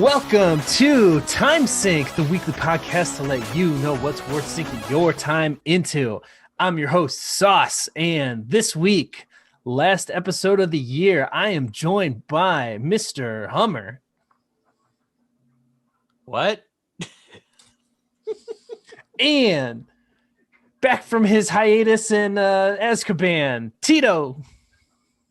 Welcome to Time Sync, the weekly podcast to let you know what's worth sinking your time into. I'm your host, Sauce, and this week, last episode of the year, I am joined by Mr. Hummer. What? And back from his hiatus in Azkaban, Tito.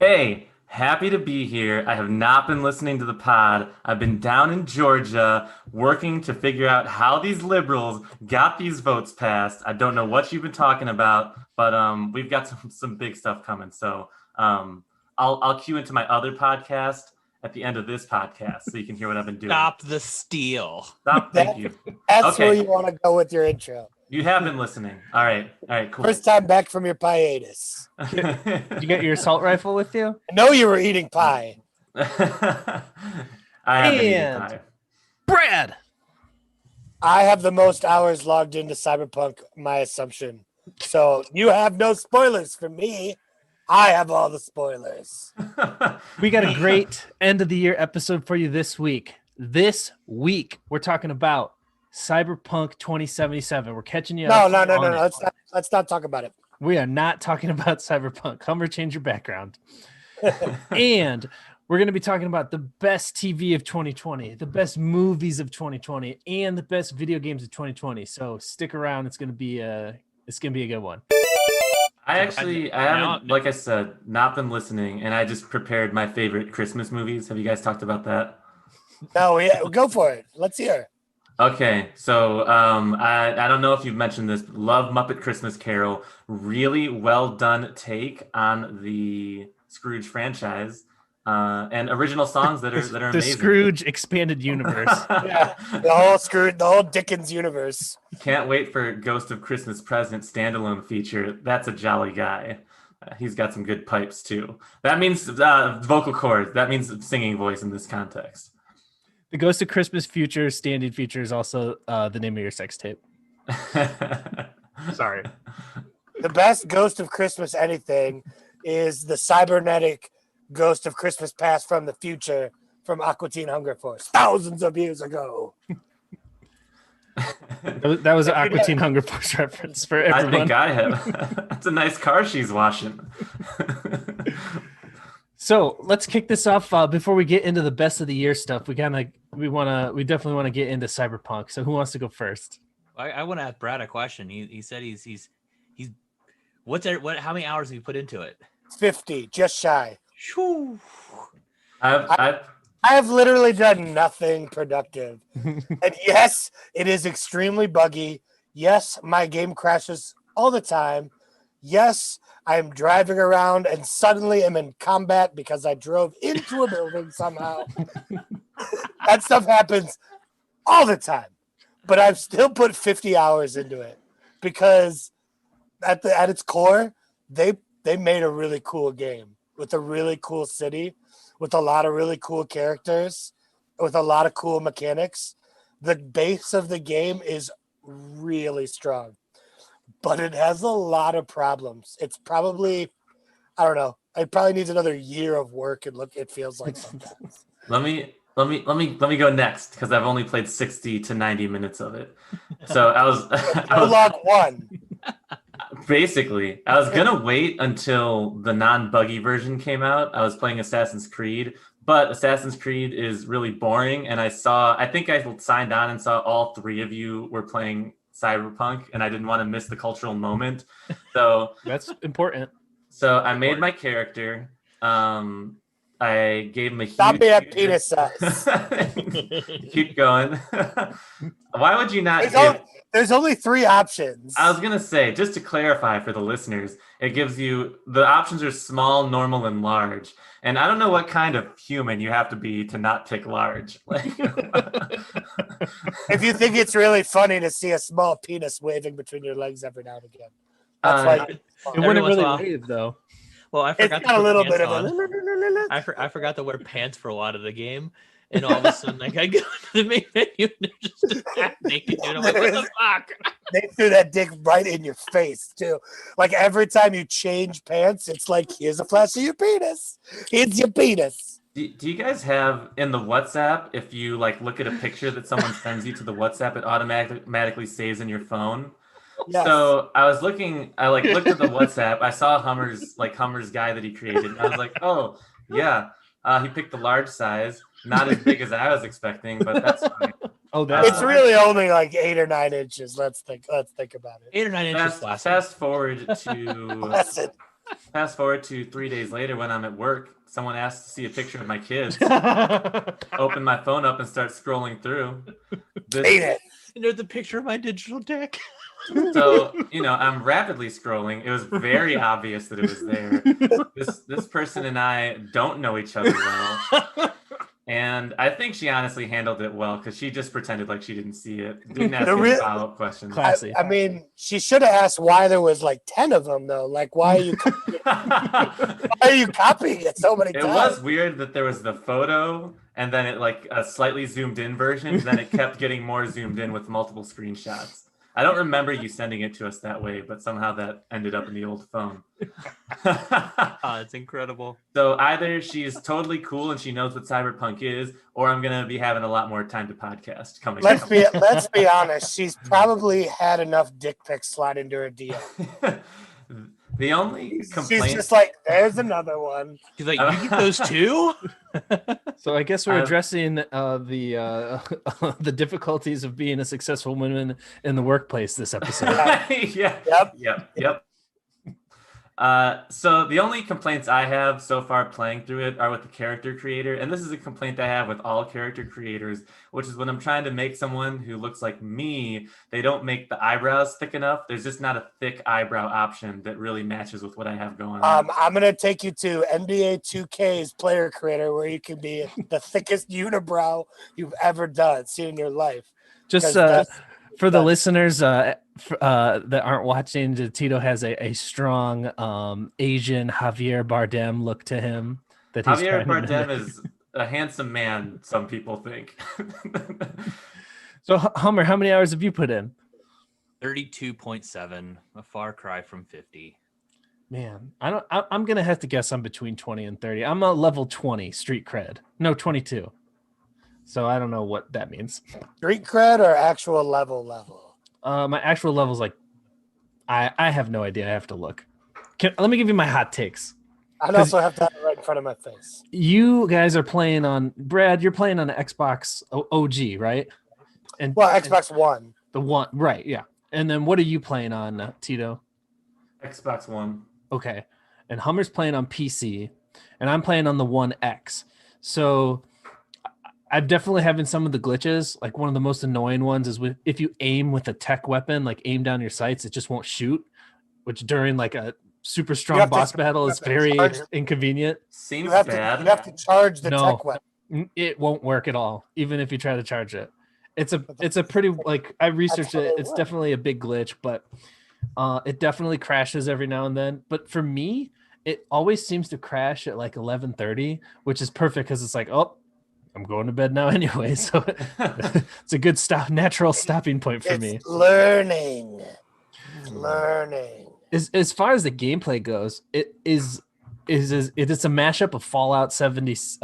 Hey, happy to be here. I have not been listening to the pod. I've been down in Georgia working to figure out how these liberals got these votes passed. I don't know what you've been talking about, but we've got some big stuff coming. So I'll cue into my other podcast at the end of this podcast so you can hear what I've been doing. Stop the steal. Stop. Thank you. That's Okay. where you want to go with your intro. You have been listening. All right, cool. First time back from your hiatus. You got your assault rifle with you? I know you were eating pie. I have been eating And- pie. Brad. I have the most hours logged into Cyberpunk, my assumption. So you have no spoilers for me. I have all the spoilers. We got a great end of the year episode for you this week. This week, we're talking about Cyberpunk 2077. We're catching you up. No. on it. Let's not talk about it. We are not talking about Cyberpunk. Hummer, change your background. And we're going to be talking about the best TV of 2020, the best movies of 2020, and the best video games of 2020. So stick around. It's going to be a good one. I haven't, like I said, not been listening, and I just prepared my favorite Christmas movies. Have you guys talked about that? No, yeah, go for it. Let's hear. Okay, so I don't know if you've mentioned this, but love Muppet Christmas Carol. Really well done take on the Scrooge franchise, and original songs that are The amazing. Scrooge expanded universe. Yeah, the whole Dickens universe. Can't wait for Ghost of Christmas Present standalone feature. That's a jolly guy. He's got some good pipes too. That means vocal cords. That means singing voice in this context. The Ghost of Christmas Future standing feature is also the name of your sex tape. Sorry. The best Ghost of Christmas anything is the cybernetic Ghost of Christmas Past from the future from Aqua Teen Hunger Force thousands of years ago. That was an Aqua Teen Hunger Force reference for everyone. I think I have. That's a nice car she's washing. So let's kick this off. Before we get into the best of the year stuff, we definitely want to get into Cyberpunk. So who wants to go first? I want to ask Brad a question. He said he's how many hours have you put into it? 50, just shy. Whew. I've I have literally done nothing productive. And yes, it is extremely buggy. Yes, my game crashes all the time. Yes, I'm driving around and suddenly am in combat because I drove into a building somehow. That stuff happens all the time. But I've still put 50 hours into it because at its core, they made a really cool game with a really cool city, with a lot of really cool characters, with a lot of cool mechanics. The base of the game is really strong, but it has a lot of problems. It's probably, I don't know, it probably needs another year of work and look, it feels like sometimes. Let me go next because I've only played 60 to 90 minutes of it. So I was Prologue 1. basically, I was gonna wait until the non-buggy version came out. I was playing Assassin's Creed, but Assassin's Creed is really boring. And I think I signed on and saw all three of you were playing Cyberpunk, and I didn't want to miss the cultural moment. So That's important. So I made my character. I gave him a huge... Stop being at penis size. Keep going. Why would you not There's only 3 options. I was going to say, just to clarify for the listeners, it gives you... The options are small, normal, and large. And I don't know what kind of human you have to be to not pick large. If you think it's really funny to see a small penis waving between your legs every now and again. That's why It wouldn't once in a really while. wave, though. Well, I it's forgot got a little bit of on. a... I forgot to wear pants for a lot of the game, and all of a sudden, like I go to the main menu, and they're just naked, dude. I'm like, what the fuck? They threw that dick right in your face too. Like every time you change pants, it's like, here's a flash of your penis. Here's your penis. Do you guys have in the WhatsApp, if you like look at a picture that someone sends you to the WhatsApp, it automatically saves in your phone? Yes. So I like looked at the WhatsApp. I saw Hummer's guy that he created. And I was like, oh yeah, he picked the large size, not as big as I was expecting, but that's fine. Oh, that's It's really only like 8 or 9 inches. Let's think about it. 8 or 9 inches plastic. Listen. Fast forward to 3 days later when I'm at work. Someone asked to see a picture of my kids. Open my phone up and start scrolling through. Hate it. There's the picture of my digital dick. So, I'm rapidly scrolling. It was very obvious that it was there. This person and I don't know each other well. And I think she honestly handled it well because she just pretended like she didn't see it. Didn't ask any follow-up questions. Classy. I mean, she should have asked why there was like 10 of them though. Like, why are you copying it so many times? It was weird that there was the photo and then it like a slightly zoomed in version. Then it kept getting more zoomed in with multiple screenshots. I don't remember you sending it to us that way, but somehow that ended up in the old phone. It's incredible. So either she's totally cool and she knows what Cyberpunk is, or I'm gonna be having a lot more time to podcast coming. Let's be honest. She's probably had enough dick pics slide into her DM. The only complaint. She's just like, there's another one. She's like, you get those too? So I guess we're addressing the difficulties of being a successful woman in the workplace this episode. Yeah. Yep. So the only complaints I have so far playing through it are with the character creator, and this is a complaint I have with all character creators, which is when I'm trying to make someone who looks like me, they don't make the eyebrows thick enough. There's just not a thick eyebrow option that really matches with what I have going on. I'm gonna take you to NBA 2K's player creator where you can be the thickest unibrow you've ever seen in your life. Just for the listeners that aren't watching, Tito has a strong Asian Javier Bardem look to him. Javier Bardem is a handsome man, some people think. So Hummer, how many hours have you put in? 32.7, a far cry from 50. Man, I'm gonna have to guess I'm between 20 and 30. I'm a level 20 street cred. No, 22. So I don't know what that means. Street cred or actual level? My actual level's like, I have no idea. I have to look. Let me give you my hot takes. I'd also have to have it right in front of my face. You guys are playing on, Brad, you're playing on the Xbox OG, right? Xbox One. The one, right, yeah. And then what are you playing on, Tito? Xbox One. Okay. And Hummer's playing on PC, and I'm playing on the One X. So I'm definitely having some of the glitches. Like one of the most annoying ones is if you aim with a tech weapon, like aim down your sights, it just won't shoot, which during like a super strong boss battle is very inconvenient. Seems bad. You have to charge the tech weapon. It won't work at all, even if you try to charge it. It's a pretty, like, I researched it. It's definitely a big glitch, but it definitely crashes every now and then. But for me, it always seems to crash at like 11:30, which is perfect because it's like, oh, I'm going to bed now anyway. So it's a good natural stopping point for me. Learning. As far as the gameplay goes, it's a mashup of Fallout 76,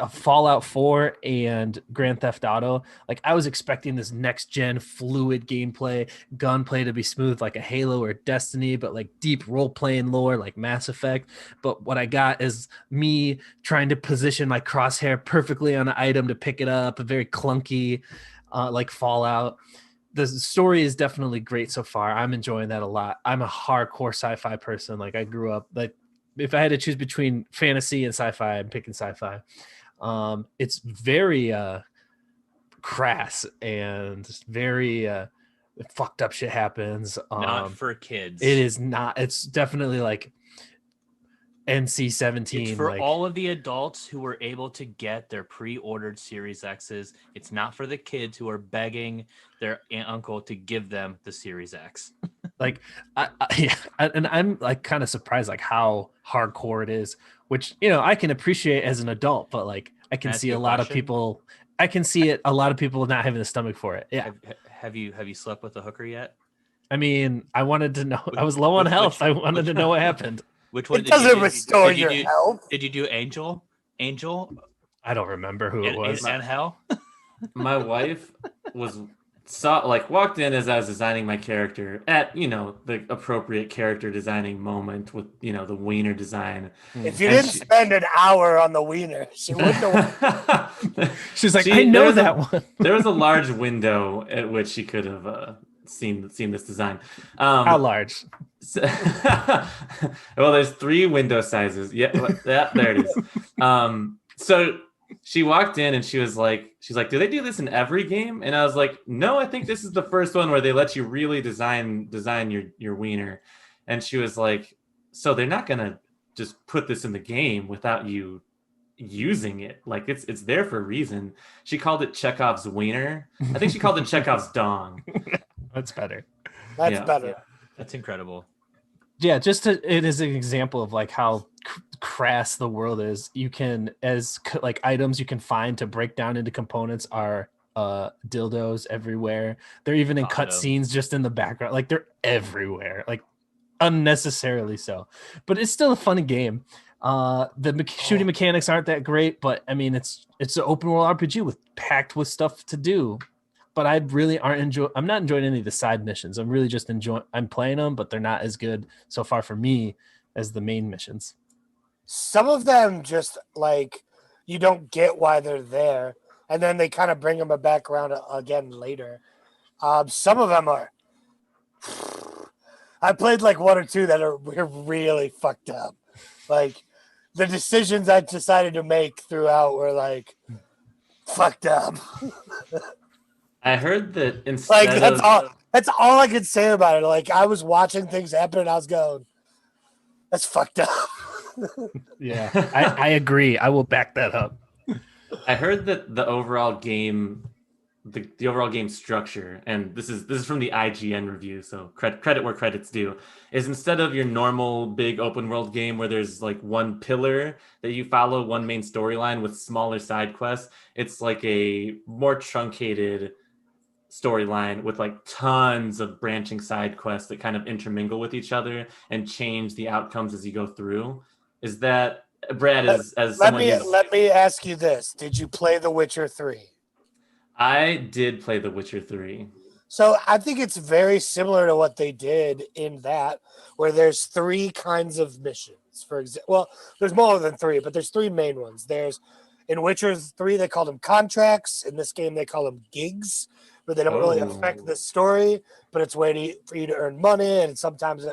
Fallout 4 and Grand Theft Auto. Like I was expecting this next gen fluid gameplay, gunplay to be smooth like a Halo or Destiny, but like deep role playing lore like Mass Effect. But what I got is me trying to position my crosshair perfectly on an item to pick it up, a very clunky like Fallout. The story is definitely great so far. I'm enjoying that a lot. I'm a hardcore sci-fi person. Like I grew up, like if I had to choose between fantasy and sci-fi, I'm picking sci-fi. It's very crass and very fucked up shit happens. Not for kids. It is not. It's definitely like NC-17. It's for all of the adults who were able to get their pre-ordered Series X's. It's not for the kids who are begging their aunt uncle to give them the Series X. Like, and I'm like kind of surprised like how hardcore it is, which I can appreciate as an adult, but like I can see a lot of people. I can see it. A lot of people not having the stomach for it. Yeah. Have you slept with a hooker yet? I mean, I wanted to know. I was low on health. I wanted to know what happened. Which one? It doesn't restore your health. Did you do Angel? Angel I don't remember who it was. and Hell. My wife walked in as I was designing my character at the appropriate character designing moment with the wiener design. If you And didn't spend an hour on the wiener, she wouldn't have. She's like, I know that one. There was a large window at which she could have seen this design. How large? Well, there's 3 window sizes. Yeah, there it is. So she walked in and she's like, do they do this in every game? And I was like, no, I think this is the first one where they let you really design your wiener. And she was like, so they're not gonna just put this in the game without you using it. Like it's there for a reason. She called it Chekhov's wiener. I think she called it Chekhov's dong. That's better. That's better. Yeah. That's incredible. Yeah, it is an example of like how crass the world is. You can, like items you can find to break down into components are dildos everywhere. They're even in cutscenes just in the background. Like they're everywhere, like unnecessarily so. But it's still a funny game. The shooting mechanics aren't that great, but I mean it's an open world RPG packed with stuff to do. But I'm not enjoying any of the side missions. I'm really just I'm playing them, but they're not as good so far for me as the main missions. Some of them just like you don't get why they're there, and then they kind of bring them back around again later. Some of them are. I played like 1 or 2 that are really fucked up. Like the decisions I decided to make throughout were like fucked up. I heard that instead that's all I could say about it. Like I was watching things happen and I was going, that's fucked up. Yeah, I agree. I will back that up. I heard that the overall game, the overall game structure, and this is from the IGN review, so credit where credit's due, is instead of your normal big open world game where there's like one pillar that you follow, one main storyline with smaller side quests, it's like a more truncated storyline with like tons of branching side quests that kind of intermingle with each other and change the outcomes as you go through. Is that Brad? Let me ask you this: did you play The Witcher 3? I did play The Witcher 3. So I think it's very similar to what they did in that, where there's 3 kinds of missions. For example, well, there's more than 3, but there's 3 main ones. There's in Witcher 3 they call them contracts. In this game they call them gigs, where they don't really affect the story, but it's a way for you to earn money, and sometimes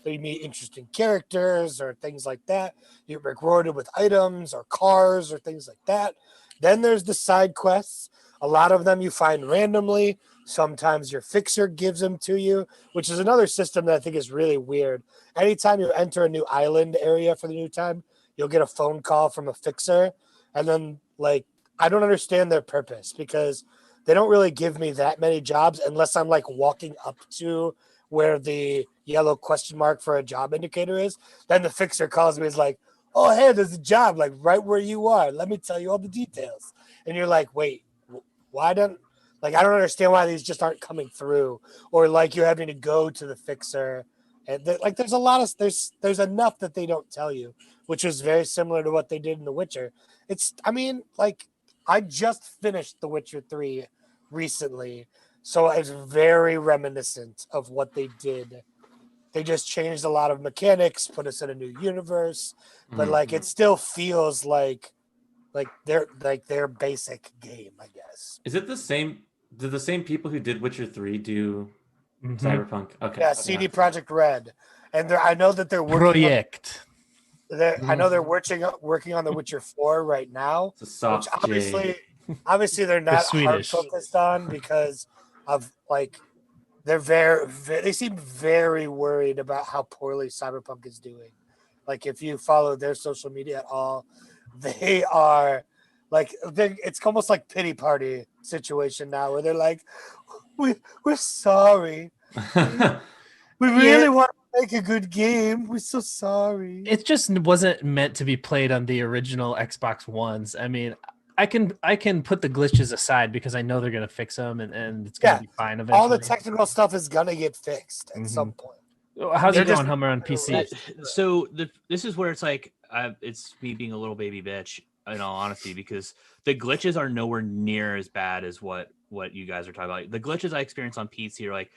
you meet interesting characters or things like that. You get rewarded with items or cars or things like that. Then there's the side quests. A lot of them you find randomly. Sometimes your fixer gives them to you, which is another system that I think is really weird. Anytime you enter a new island area for the new time, you'll get a phone call from a fixer. And then, like, I don't understand their purpose because they don't really give me that many jobs unless I'm, like, walking up to where the yellow question mark for a job indicator is. Then the fixer calls me and is like, oh, hey, there's a job, like, right where you are. Let me tell you all the details. And you're like, wait, why don't... Like, I don't understand why these just aren't coming through, or like you're having to go to the fixer, and like there's a lot of there's enough that they don't tell you, which is very similar to what they did in The Witcher. I mean, like I just finished The Witcher 3 recently, so it's very reminiscent of what they did. They just changed a lot of mechanics, put us in a new universe, but like it still feels like their basic game, I guess. Is it the same? Did the same people who did Witcher 3 do Cyberpunk? Okay. Yeah, CD Projekt Red, and I know that they're working. I know they're working on The Witcher 4 right now. It's a soft which obviously they're not hard focused on because of like they seem very worried about how poorly Cyberpunk is doing. Like if you follow their social media at all, they are. Like it's almost like pity party situation now, where they're like, "We're sorry, we really want to make a good game. We're so sorry." It just wasn't meant to be played on the original Xbox Ones. I mean, I can put the glitches aside because I know they're gonna fix them and it's gonna be fine eventually. All the technical stuff is gonna get fixed at some point. How's it going, Hummer, on PC? So this is where it's like it's me being a little baby bitch. in all honesty, because the glitches are nowhere near as bad as what you guys are talking about. The glitches I experience on PC are like,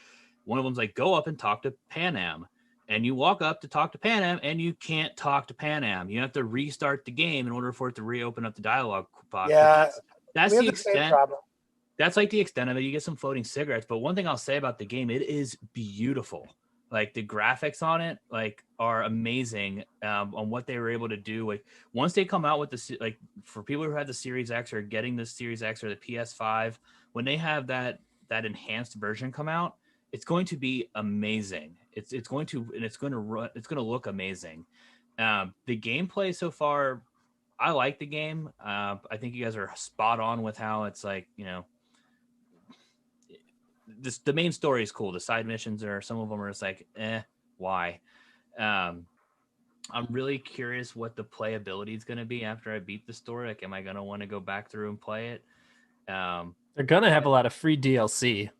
one of them's like, go up and talk to Panam, and you walk up to talk to Panam and you can't talk to Panam. You have to restart the game in order for it to reopen up the dialogue box. Yeah, that's we have the the same extent. problem. That's like the extent of it. You get some floating cigarettes, but one thing I'll say about the game, it is beautiful. Like the graphics on it, like are amazing on what they were able to do. Like once they come out with the like for people who had the Series X or getting the Series X or the PS5, when they have that enhanced version come out, it's going to be amazing. It's going to look amazing. The gameplay so far, I like the game. I think you guys are spot on with how it's like, the main story is cool. The side missions are, some of them are just like, why? I'm really curious what the playability is going to be after I beat the story. Like, am I going to want to go back through and play it? They're going to have a lot of free DLC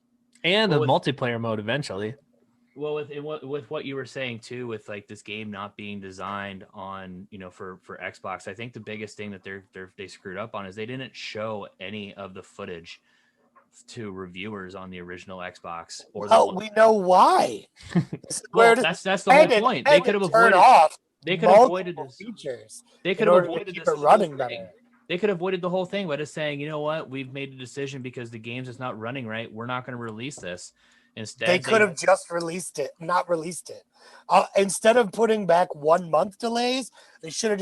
and a multiplayer mode eventually. Well, with what you were saying too, with like this game not being designed on, for Xbox, I think the biggest thing that they screwed up on is they didn't show any of the footage to reviewers on the original Xbox. We know why. Well, that's the whole point. They could have avoided off. They could have avoided features. They could have avoided keep this it running whole better. thing. They could have avoided the whole thing by just saying, you know what, we've made a decision because the game's just not running right. We're not going to release this. Instead, they could have just not released it. Instead of putting back 1 month delays, they should have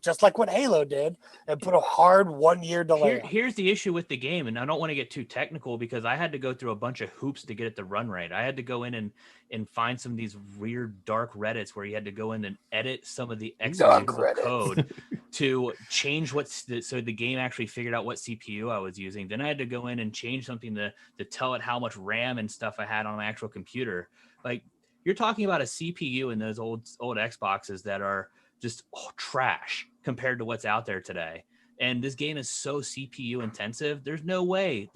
just like what Halo did and put a hard 1 year delay. Here's the issue with the game, and I don't want to get too technical because I had to go through a bunch of hoops to get it to run right. I had to go in and find some of these weird dark Reddits where you had to go in and edit some of the executable code to change so the game actually figured out what CPU I was using. Then I had to go in and change something to tell it how much RAM and stuff I had on my actual computer. Like, you're talking about a CPU in those old Xboxes that are just trash compared to what's out there today. And this game is so CPU intensive. There's no way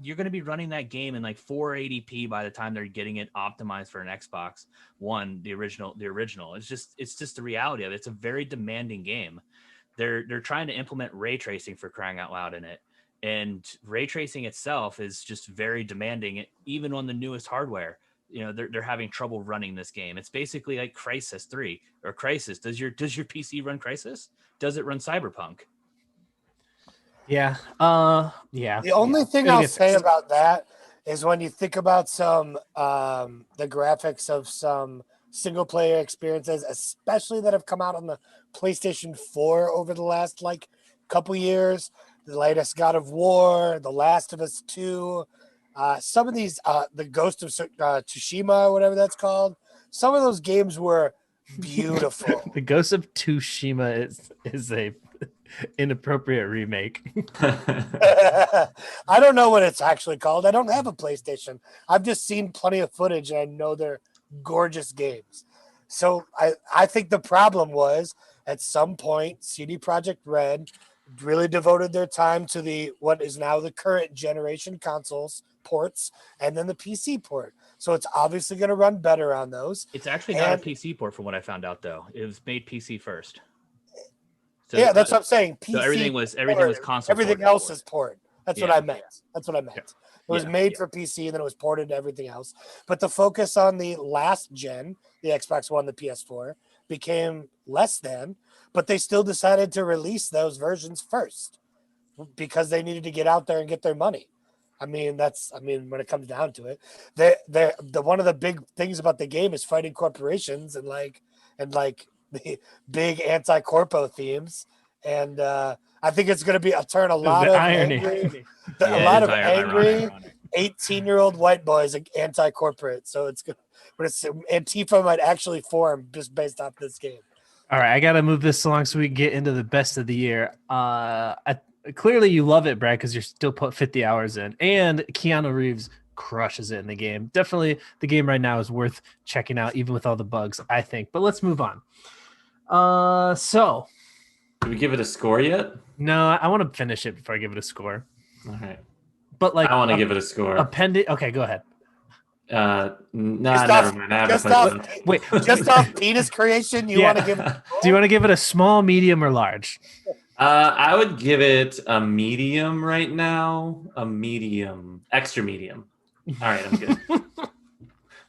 you're going to be running that game in like 480p by the time they're getting it optimized for an Xbox One, the original. It's just the reality of it. It's a very demanding game. They're trying to implement ray tracing, for crying out loud, in it. And ray tracing itself is just very demanding, even on the newest hardware. They're having trouble running this game. It's basically like Crysis 3 or Crysis. Does your PC run Crysis? Does it run Cyberpunk? Yeah. Yeah. The only thing I'll say about that is when you think about some the graphics of some single player experiences, especially that have come out on the PlayStation 4 over the last couple years, the latest God of War, The Last of Us 2, some of these, the Ghost of Tsushima, whatever that's called, some of those games were beautiful. The Ghost of Tsushima is a inappropriate remake. I don't know what it's actually called. I don't have a PlayStation. I've just seen plenty of footage and I know they're gorgeous games. So I think the problem was at some point CD Projekt Red really devoted their time to what is now the current generation consoles ports and then the PC port. So it's obviously going to run better on those. It's actually not a PC port from what I found out, though. It was made PC first. So, yeah, that's what I'm saying. PC so everything was console. Everything else is port. That's what I meant. That's what I meant. Yeah. It was made for PC and then it was ported to everything else. But the focus on the last gen, the Xbox One, the PS4, became less than, but they still decided to release those versions first because they needed to get out there and get their money. When it comes down to it, the one of the big things about the game is fighting corporations and the big anti-corpo themes. And I think it's going to be a lot of angry 18-year-old white boys anti-corporate. So it's good, but Antifa might actually form just based off this game. All right, I got to move this along so we can get into the best of the year. Clearly you love it, Brad, because you're still put 50 hours in, and Keanu Reeves crushes it in the game. Definitely the game right now is worth checking out, even with all the bugs, I think. But let's move on. So did we give it a score yet? No, I want to finish it before I give it a score. All right. But I want to give it a score. Okay, go ahead. Never mind. Just off penis creation, you want to give it? Do you want to give it a small, medium, or large? I would give it a medium right now. A medium, extra medium. All right, I'm good.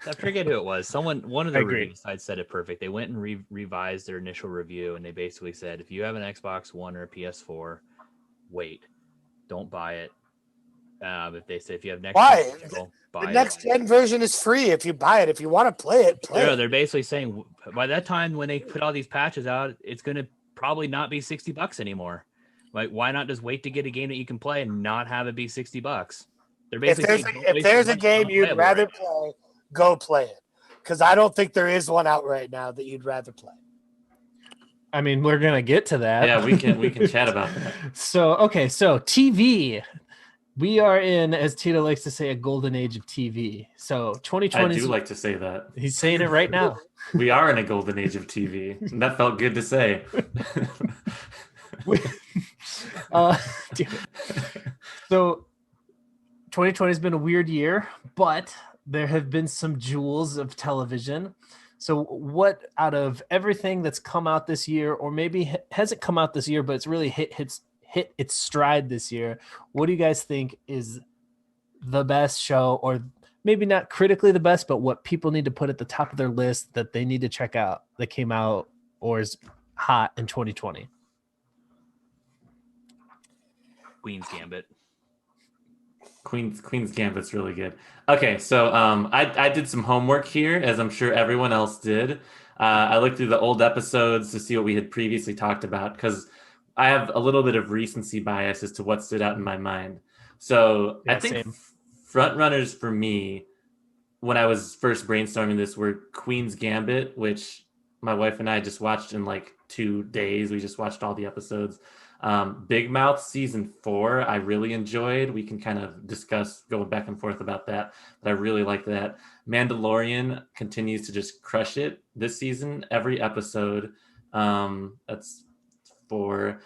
I forget who it was. One of I the agree. review sites said it perfect. They went and revised their initial review, and they basically said, if you have an Xbox One or a PS4, wait, don't buy it. If they say if you have next Why? gen digital, The buy next gen version is free if you buy it. If you want to play it, play No, it. they're basically saying by that time when they put all these patches out, it's going to probably not be $60 anymore. Like, why not just wait to get a game that you can play and not have it be $60? They're If basically there's saying, don't if waste your there's a money, it's game you'd unplayable rather right now. play, go play it. Because I don't think there is one out right now that you'd rather play. I mean, we're gonna get to that. Yeah, we can chat about that. So TV. We are in, as Tito likes to say, a golden age of TV. So 2020. I do like to say that. He's saying it right now. We are in a golden age of TV. And that felt good to say. Dude. So 2020 has been a weird year, but there have been some jewels of television. So what out of everything that's come out this year, or maybe hasn't come out this year, but it's really hit its stride this year, what do you guys think is the best show, or maybe not critically the best, but what people need to put at the top of their list that they need to check out that came out or is hot in 2020? Queen's Gambit. Queen's Gambit's really good. Okay, so I did some homework here, as I'm sure everyone else did. I looked through the old episodes to see what we had previously talked about, because I have a little bit of recency bias as to what stood out in my mind. So Yeah, I think same. front runners for me, when I was first brainstorming this, were Queen's Gambit, which my wife and I just watched in like 2 days. We just watched all the episodes. Big Mouth season 4, I really enjoyed. We can kind of discuss going back and forth about that, but I really like that. Mandalorian continues to just crush it this season, every episode. That's 4.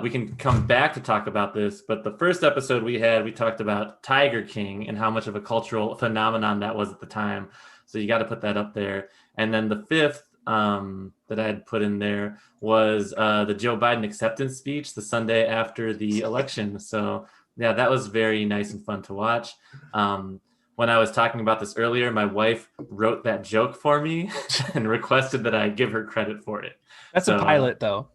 We can come back to talk about this, but the first episode we talked about Tiger King and how much of a cultural phenomenon that was at the time. So you got to put that up there. And then the 5th that I had put in there was the Joe Biden acceptance speech the Sunday after the election. So yeah, that was very nice and fun to watch. When I was talking about this earlier, my wife wrote that joke for me and requested that I give her credit for it. That's a pilot, though.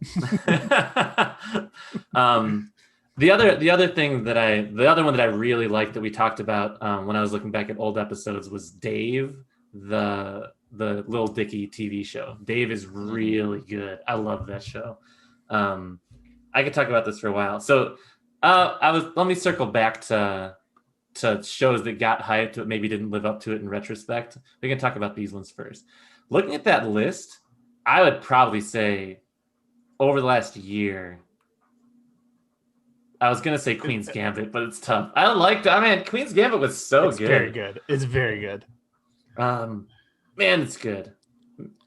The other one that I really liked that we talked about when I was looking back at old episodes was Dave, the Lil Dicky TV show. Dave is really good. I love that show. I could talk about this for a while. So let me circle back to shows that got hyped but maybe didn't live up to it in retrospect. We can talk about these ones first. Looking at that list, I would probably say over the last year, I was gonna say Queen's Gambit, but it's tough. Queen's Gambit was so It's good. very good. It's very good. Man, it's good.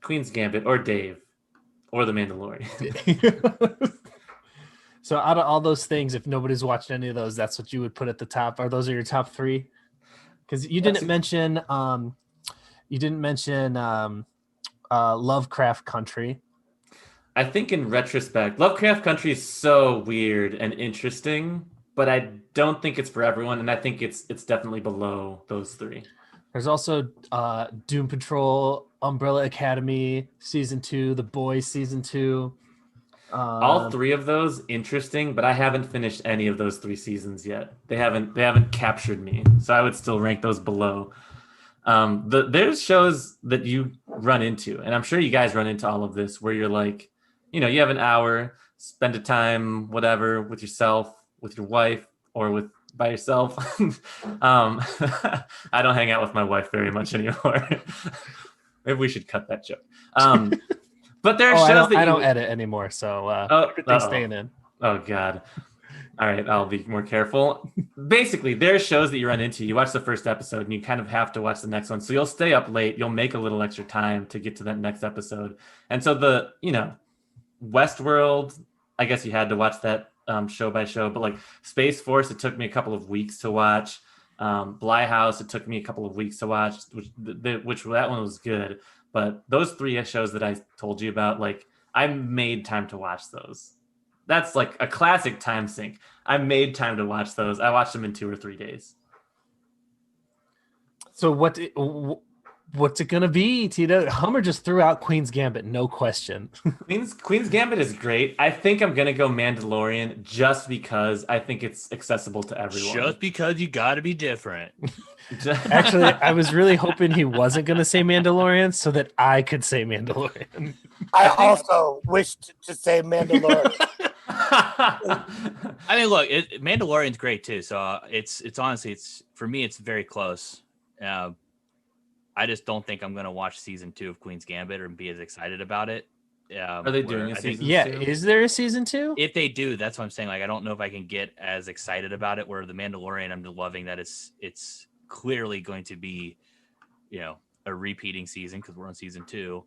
Queen's Gambit or Dave or The Mandalorian. So out of all those things, if nobody's watched any of those, that's what you would put at the top. Are those your top 3? Because you didn't mention Lovecraft Country. I think in retrospect, Lovecraft Country is so weird and interesting, but I don't think it's for everyone, and I think it's definitely below those 3. There's also Doom Patrol, Umbrella Academy Season 2, The Boys Season 2. All 3 of those interesting, but I haven't finished any of those 3 seasons yet. They haven't captured me, so I would still rank those below. There's shows that you run into, and I'm sure you guys run into all of this, where you're like, you have an hour, spend a time, whatever, with yourself, with your wife, or by yourself. I don't hang out with my wife very much anymore. Maybe we should cut that joke. But there are shows I don't edit anymore, so everything's staying in. Oh God. All right, I'll be more careful. Basically, there are shows that you run into. You watch the first episode and you kind of have to watch the next one. So you'll stay up late. You'll make a little extra time to get to that next episode. And so Westworld, I guess you had to watch that show by show. But like Space Force, it took me a couple of weeks to watch. Bly House, it took me a couple of weeks to watch, which that one was good. But those 3 shows that I told you about, like I made time to watch those. that's like a classic time sink. I made time to watch those. I watched them in 2 or 3 days. So what's it gonna be, Tito? Hummer just threw out Queen's Gambit, no question. Queen's Gambit is great. I think I'm gonna go Mandalorian just because I think it's accessible to everyone. Just because you got to be different. Actually, I was really hoping he wasn't gonna say Mandalorian so that I could say Mandalorian. I also wished to say Mandalorian. I mean, look, Mandalorian's great too. So it's honestly, for me, it's very close. I just don't think I'm going to watch season 2 of Queen's Gambit or be as excited about it. Are they doing a season 2? Yeah, is there a season 2? If they do, that's what I'm saying. Like, I don't know if I can get as excited about it. Where the Mandalorian, I'm loving that it's clearly going to be, a repeating season because we're on season 2.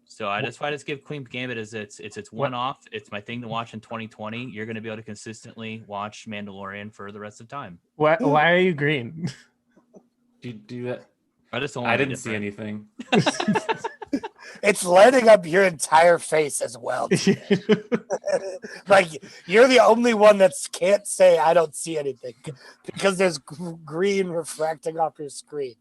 So I just give Queen's Gambit as it's one off. It's my thing to watch in 2020. You're going to be able to consistently watch Mandalorian for the rest of the time. Why are you green? Do that. I didn't see anything. It's lighting up your entire face as well. Like you're the only one that can't say I don't see anything because there's green refracting off your screen.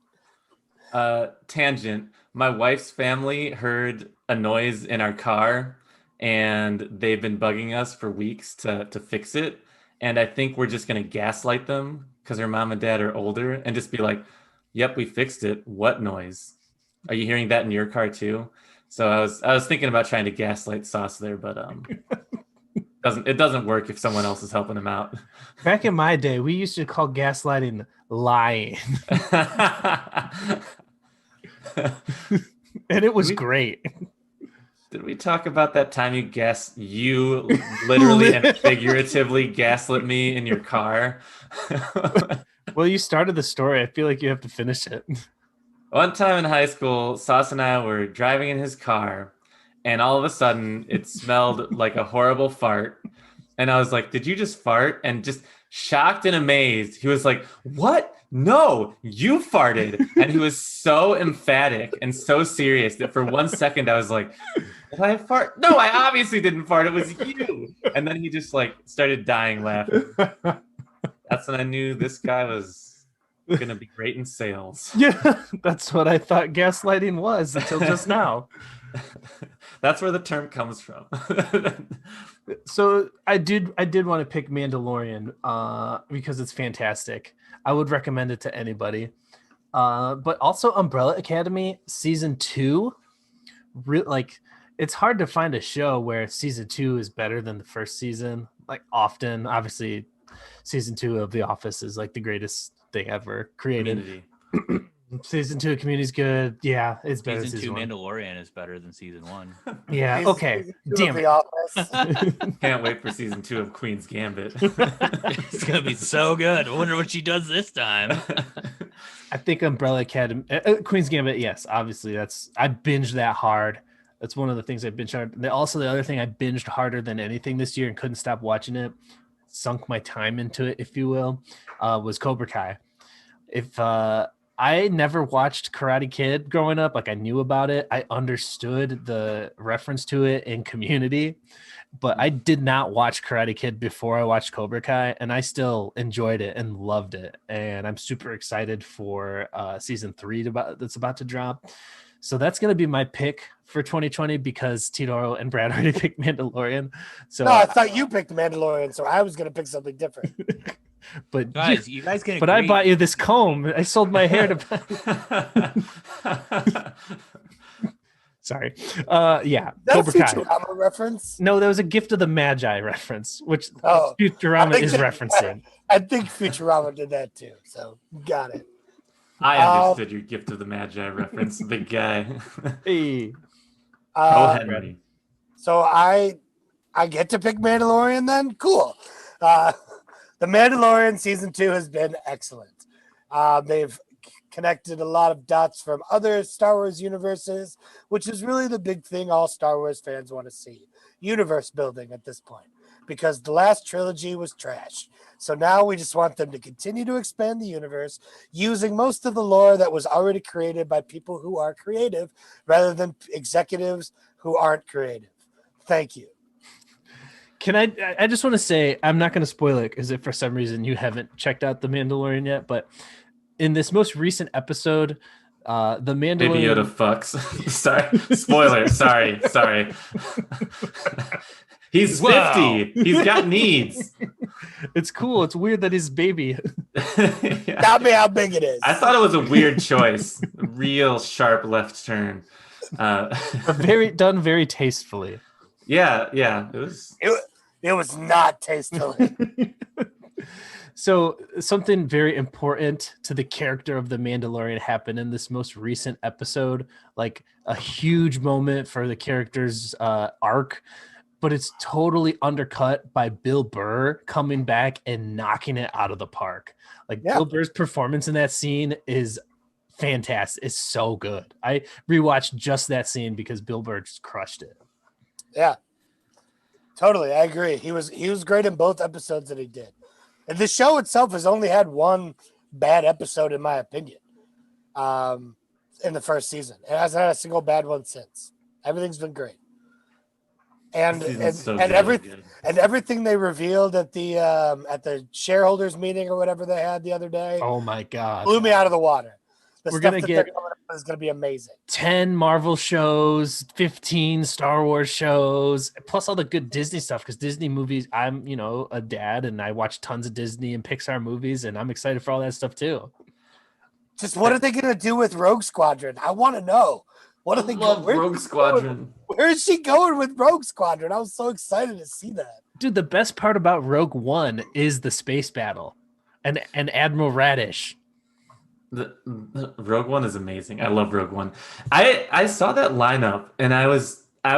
Tangent. My wife's family heard a noise in our car and they've been bugging us for weeks to fix it. And I think we're just going to gaslight them because her mom and dad are older and just be like, yep, we fixed it. What noise? Are you hearing that in your car too? So I was thinking about trying to gaslight Sauce there, but it doesn't work if someone else is helping him out. Back in my day, we used to call gaslighting lying. And it was great. Did we talk about that time you literally and figuratively gaslit me in your car? Well, you started the story. I feel like you have to finish it. One time in high school, Sauce and I were driving in his car, and all of a sudden, it smelled like a horrible fart. And I was like, did you just fart? And just shocked and amazed, he was like, what? No, you farted. And he was so emphatic and so serious that for 1 second, I was like, did I fart? No, I obviously didn't fart. It was you. And then he just started dying laughing. That's when I knew this guy was going to be great in sales. Yeah, that's what I thought gaslighting was until just now. That's where the term comes from. So I did want to pick Mandalorian because it's fantastic. I would recommend it to anybody. But also Umbrella Academy season 2. It's hard to find a show where season 2 is better than the first season. Like often, obviously, season 2 of The Office is like the greatest thing ever created. Season 2 of Community is good. Yeah, it's better. Season 2 Mandalorian is better than season 1. Yeah. Okay. Damn it. Office. Can't wait for season 2 of Queen's Gambit. It's gonna be so good. I wonder what she does this time. I think Umbrella Academy, Queen's Gambit. Yes, obviously I binged that hard. That's one of the things I binged hard. Also, the other thing I binged harder than anything this year and couldn't stop watching it, sunk my time into it, if you will, was Cobra Kai. If I never watched Karate Kid growing up, like I knew about it, I understood the reference to it in Community, but I did not watch Karate Kid before I watched Cobra Kai, and I still enjoyed it and loved it. And I'm super excited for season 3 that's about to drop. So that's going to be my pick for 2020 because Tito and Brad already picked Mandalorian. So no, I thought you picked Mandalorian, so I was going to pick something different. But guys, you guys can. But I bought you this comb. I sold my hair to. Sorry. Yeah. That's Cobra a Kai. Futurama reference. No, that was a Gift of the Magi reference, which Oh, Futurama is referencing. I think Futurama did that too. So got it. I understood your Gift of the Magi reference, big guy. Hey. Go ahead, Reddy. So I get to pick Mandalorian then? Cool. The Mandalorian season 2 has been excellent. They've connected a lot of dots from other Star Wars universes, which is really the big thing all Star Wars fans want to see. Universe building at this point, because the last trilogy was trash. So now we just want them to continue to expand the universe using most of the lore that was already created by people who are creative rather than executives who aren't creative. Thank you. Can I just want to say, I'm not going to spoil it because if for some reason you haven't checked out The Mandalorian yet, but in this most recent episode, the Baby Yoda Mandalorian. fucks. Sorry. Spoiler. Sorry. He's Wow. 50. He's got needs. It's cool. It's weird that his baby. Yeah. Tell me how big it is. I thought it was a weird choice. Real sharp left turn. But done very tastefully. Yeah. It was. It was not tastefully. So something very important to the character of the Mandalorian happened in this most recent episode, like a huge moment for the character's arc, but it's totally undercut by Bill Burr coming back and knocking it out of the park. Like Bill Burr's performance in that scene is fantastic. It's so good. I rewatched just that scene because Bill Burr just crushed it. Yeah, totally. I agree. He was great in both episodes that he did. And the show itself has only had one bad episode, in my opinion, in the first season. It hasn't had a single bad one since. Everything's been great. And everything they revealed at the shareholders meeting or whatever they had the other day. Oh my God. Blew me out of the water. We're going to get is going to be amazing. 10 Marvel shows, 15 Star Wars shows, plus all the good Disney stuff. Because Disney movies, I'm, a dad and I watch tons of Disney and Pixar movies, and I'm excited for all that stuff too. Just what are they going to do with Rogue Squadron? I want to know. What are they love Rogue Squadron. Where is she going with Rogue Squadron? I was so excited to see that. Dude, the best part about Rogue One is the space battle and Admiral Radish. The Rogue One is amazing. I love Rogue One. I saw that lineup and I was I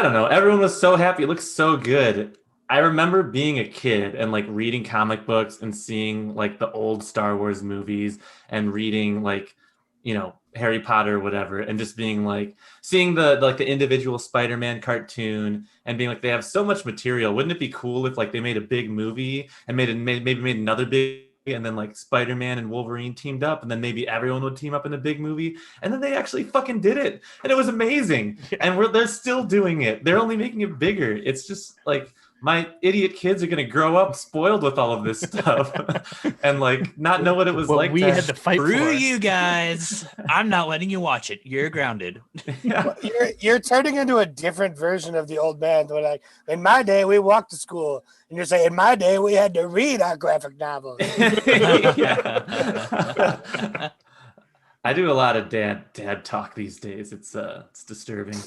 don't know, everyone was so happy. It looks so good. I remember being a kid and like reading comic books and seeing like the old Star Wars movies and reading like, Harry Potter or whatever, and just being like seeing the individual Spider-Man cartoon and being like, they have so much material. Wouldn't it be cool if like they made a big movie and maybe made another big, and then like Spider-Man and Wolverine teamed up, and then maybe everyone would team up in a big movie, and then they actually fucking did it, and it was amazing. And they're still doing it. They're only making it bigger. It's just like my idiot kids are gonna grow up spoiled with all of this stuff and like not know what it was like. We had to fight Screw for you guys. I'm not letting you watch it. You're grounded. Yeah. You're turning into a different version of the old man. They're like, in my day, we walked to school. And you're saying, in my day, we had to read our graphic novels. I do a lot of dad talk these days. It's disturbing.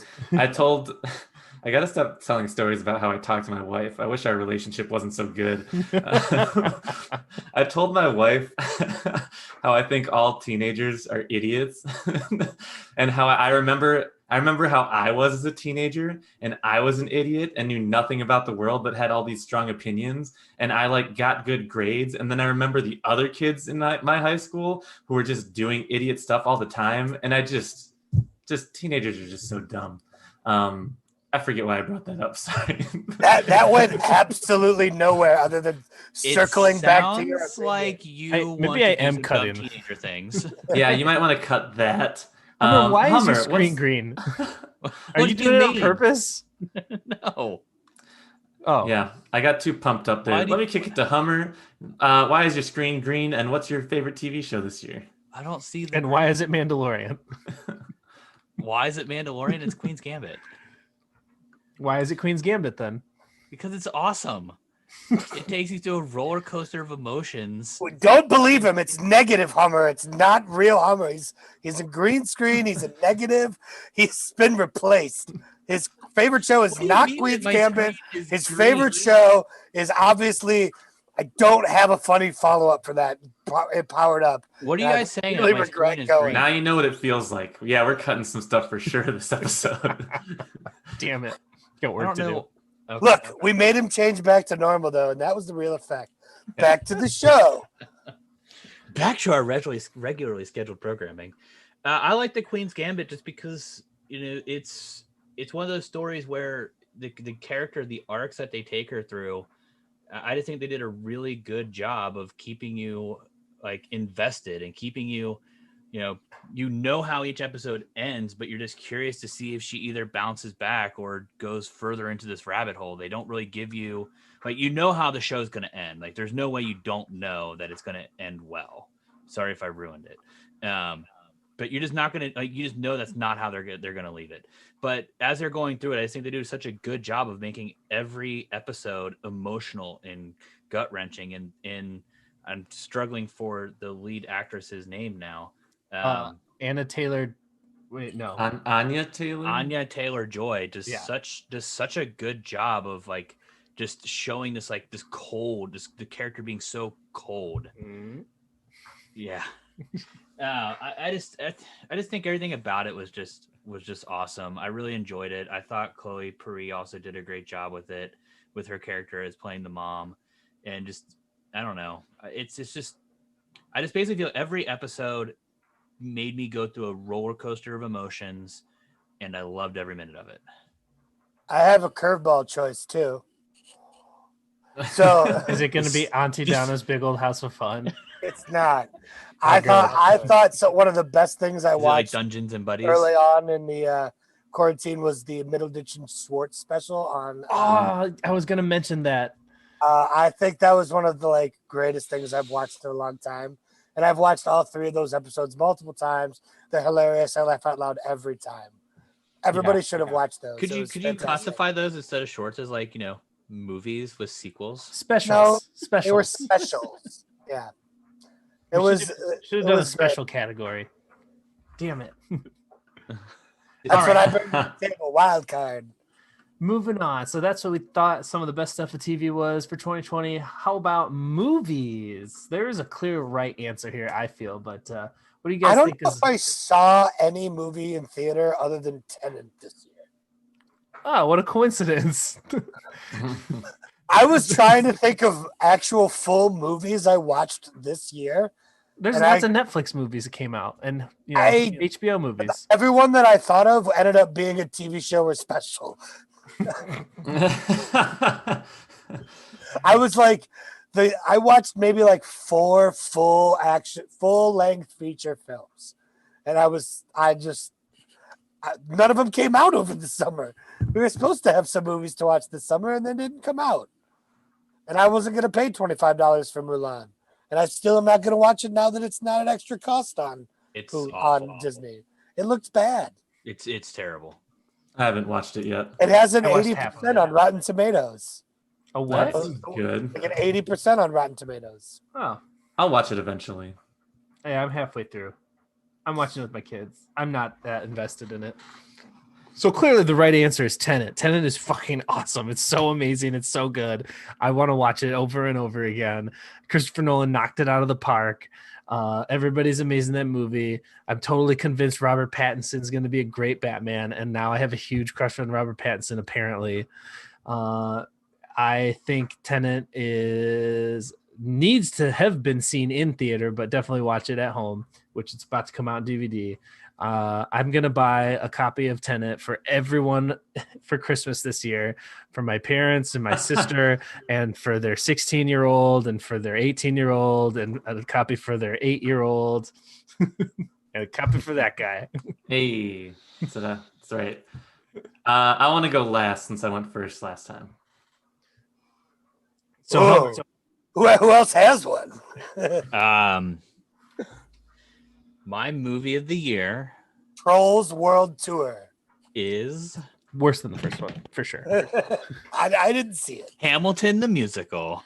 I gotta stop telling stories about how I talk to my wife. I wish our relationship wasn't so good. I told my wife how I think all teenagers are idiots, and how I remember how I was as a teenager, and I was an idiot and knew nothing about the world, but had all these strong opinions, and I like got good grades. And then I remember the other kids in my high school who were just doing idiot stuff all the time, and I just teenagers are just so dumb. I forget why I brought that up. Sorry. That went absolutely nowhere other than circling back to your sounds like you want maybe to I do am some cutting. dumb teenager things. Yeah, you might want to cut that. Hummer, why is your Hummer, screen green? Are What you do you doing it on mean? purpose? No. Oh, Yeah, I got too pumped up there. Let me kick it to Hummer. Why is your screen green? And what's your favorite TV show this year? I don't see that. And why is it Mandalorian? Why is it Mandalorian? It's Queen's Gambit. Why is it Queen's Gambit then? Because it's awesome. It takes you through a roller coaster of emotions. Don't believe him. It's negative Hummer. It's not real Hummer. He's a green screen. He's a negative. He's been replaced. His favorite show is What do you not mean Queen's that my Gambit. screen is His green? favorite show is obviously. I don't have a funny follow-up for that. It powered up. What are you I guys saying? really that my regret screen is going. green? Now you know what it feels like. Yeah, we're cutting some stuff for sure this episode. Damn it. Got I work don't to do. know. Okay. Look, we made him change back to normal, though, and that was the real effect. Back to the show. Back to our regularly scheduled programming. I like the Queen's Gambit just because it's one of those stories where the character, the arcs that they take her through, I just think they did a really good job of keeping you like invested and keeping you you know how each episode ends, but you're just curious to see if she either bounces back or goes further into this rabbit hole. They don't really give you, like, how the show's going to end. Like, there's no way you don't know that it's going to end well. Sorry if I ruined it. But you're just not going to, like, you just know that's not how they're going to leave it. But as they're going through it, I think they do such a good job of making every episode emotional and gut wrenching. And I'm struggling for the lead actress's name now. Anna Taylor. Wait, no. Anya Taylor. Anya Taylor-Joy does such a good job of, like, just showing this, like, this cold, the character being so cold. Mm-hmm. Yeah. I just think everything about it was just awesome. I really enjoyed it. I thought Chloe Puri also did a great job with it, with her character as playing the mom, and just, I don't know. It's just, I just basically feel every episode made me go through a roller coaster of emotions, and I loved every minute of it. I have a curveball choice too. So is it going to be Auntie Donna's Big Old House of Fun? It's not. I thought so. One of the best things I watched, like Dungeons and Buddies, early on in the quarantine was the Middleditch and Schwartz special on. I was going to mention that. I think that was one of the, like, greatest things I've watched in a long time, and I've watched all 3 of those episodes multiple times. They're hilarious. I laugh out loud every time. Everybody should have watched those. Could you classify those instead of shorts as, like, movies with sequels? Specials. They were specials. Yeah. It should have done a special category. Damn it. That's what I bring to the table. Wild card. Moving on. So that's what we thought some of the best stuff of TV was for 2020. How about movies? There is a clear right answer here, I feel, but what do you guys think? I don't know if I saw any movie in theater other than Tenet this year. Oh, what a coincidence. I was trying to think of actual full movies I watched this year. There's lots of Netflix movies that came out, and HBO movies. Everyone that I thought of ended up being a TV show or special. I was like, I watched maybe like 4 full length feature films, and none of them came out over the summer. We were supposed to have some movies to watch this summer, and they didn't come out. And I wasn't going to pay $25 for Mulan. And I still am not going to watch it now that it's not an extra cost on Disney. It looks bad. It's terrible. I haven't watched it yet. It has an 80% on Rotten Tomatoes. A what? That's good. Like an 80% on Rotten Tomatoes. Oh. I'll watch it eventually. Hey, I'm halfway through. I'm watching it with my kids. I'm not that invested in it. So clearly the right answer is Tenet. Tenet is fucking awesome. It's so amazing. It's so good. I want to watch it over and over again. Christopher Nolan knocked it out of the park. Everybody's amazing in that movie. I'm totally convinced Robert Pattinson is going to be a great Batman. And now I have a huge crush on Robert Pattinson, apparently. I think Tenet needs to have been seen in theater, but definitely watch it at home, which it's about to come out on DVD. I'm going to buy a copy of Tenet for everyone for Christmas this year, for my parents and my sister, and for their 16-year-old and for their 18-year-old, and a copy for their 8-year-old, and a copy for that guy. Hey, so that's right. I want to go last since I went first last time. So who else has one? My movie of the year, Trolls World Tour, is worse than the first one, for sure. I didn't see it. Hamilton the musical.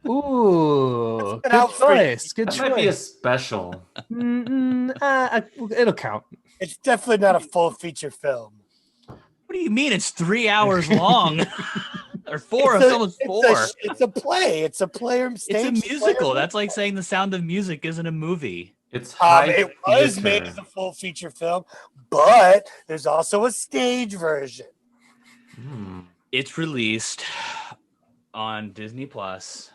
Ooh, good choice. Good choice. That might be a special. It'll count. It's definitely not a full feature film. What do you mean? It's 3 hours long. Or 4. It's almost 4. It's a play. It's a player stage. It's a musical. That's like saying The Sound of Music isn't a movie. It's it was made as a full feature film, but there's also a stage version. It's released on Disney Plus.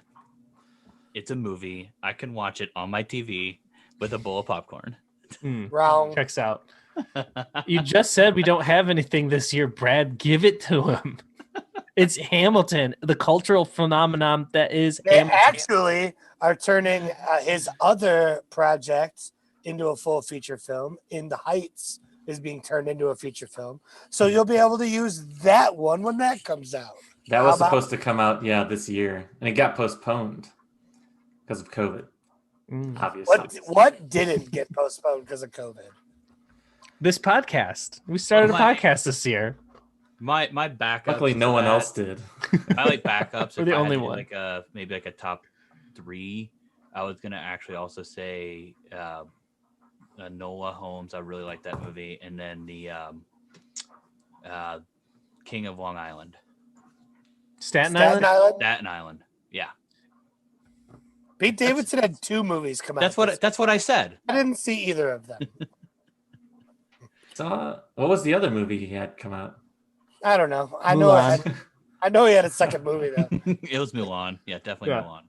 It's a movie. I can watch it on my TV with a bowl of popcorn. Wrong. Checks out. You just said we don't have anything this year, Brad. Give it to him. It's Hamilton, the cultural phenomenon that is They Hamilton. actually are turning his other project into a full feature film. In the Heights is being turned into a feature film. So you'll be able to use that one when that comes out. That was supposed to come out, this year, and it got postponed because of COVID. Obviously, what didn't get postponed because of COVID? This podcast. We started a podcast this year. My backups. Luckily, no one else did. I like backups. We're the only one. Maybe like a top 3. I was gonna actually also say Enola Holmes. I really like that movie, and then the King of Long Island. Staten Island. Staten Island. Yeah. Pete Davidson had 2 movies come out. That's what I said. I didn't see either of them. What was the other movie he had come out? I don't know. I know he had a second movie though. It was Mulan. Yeah, definitely Mulan.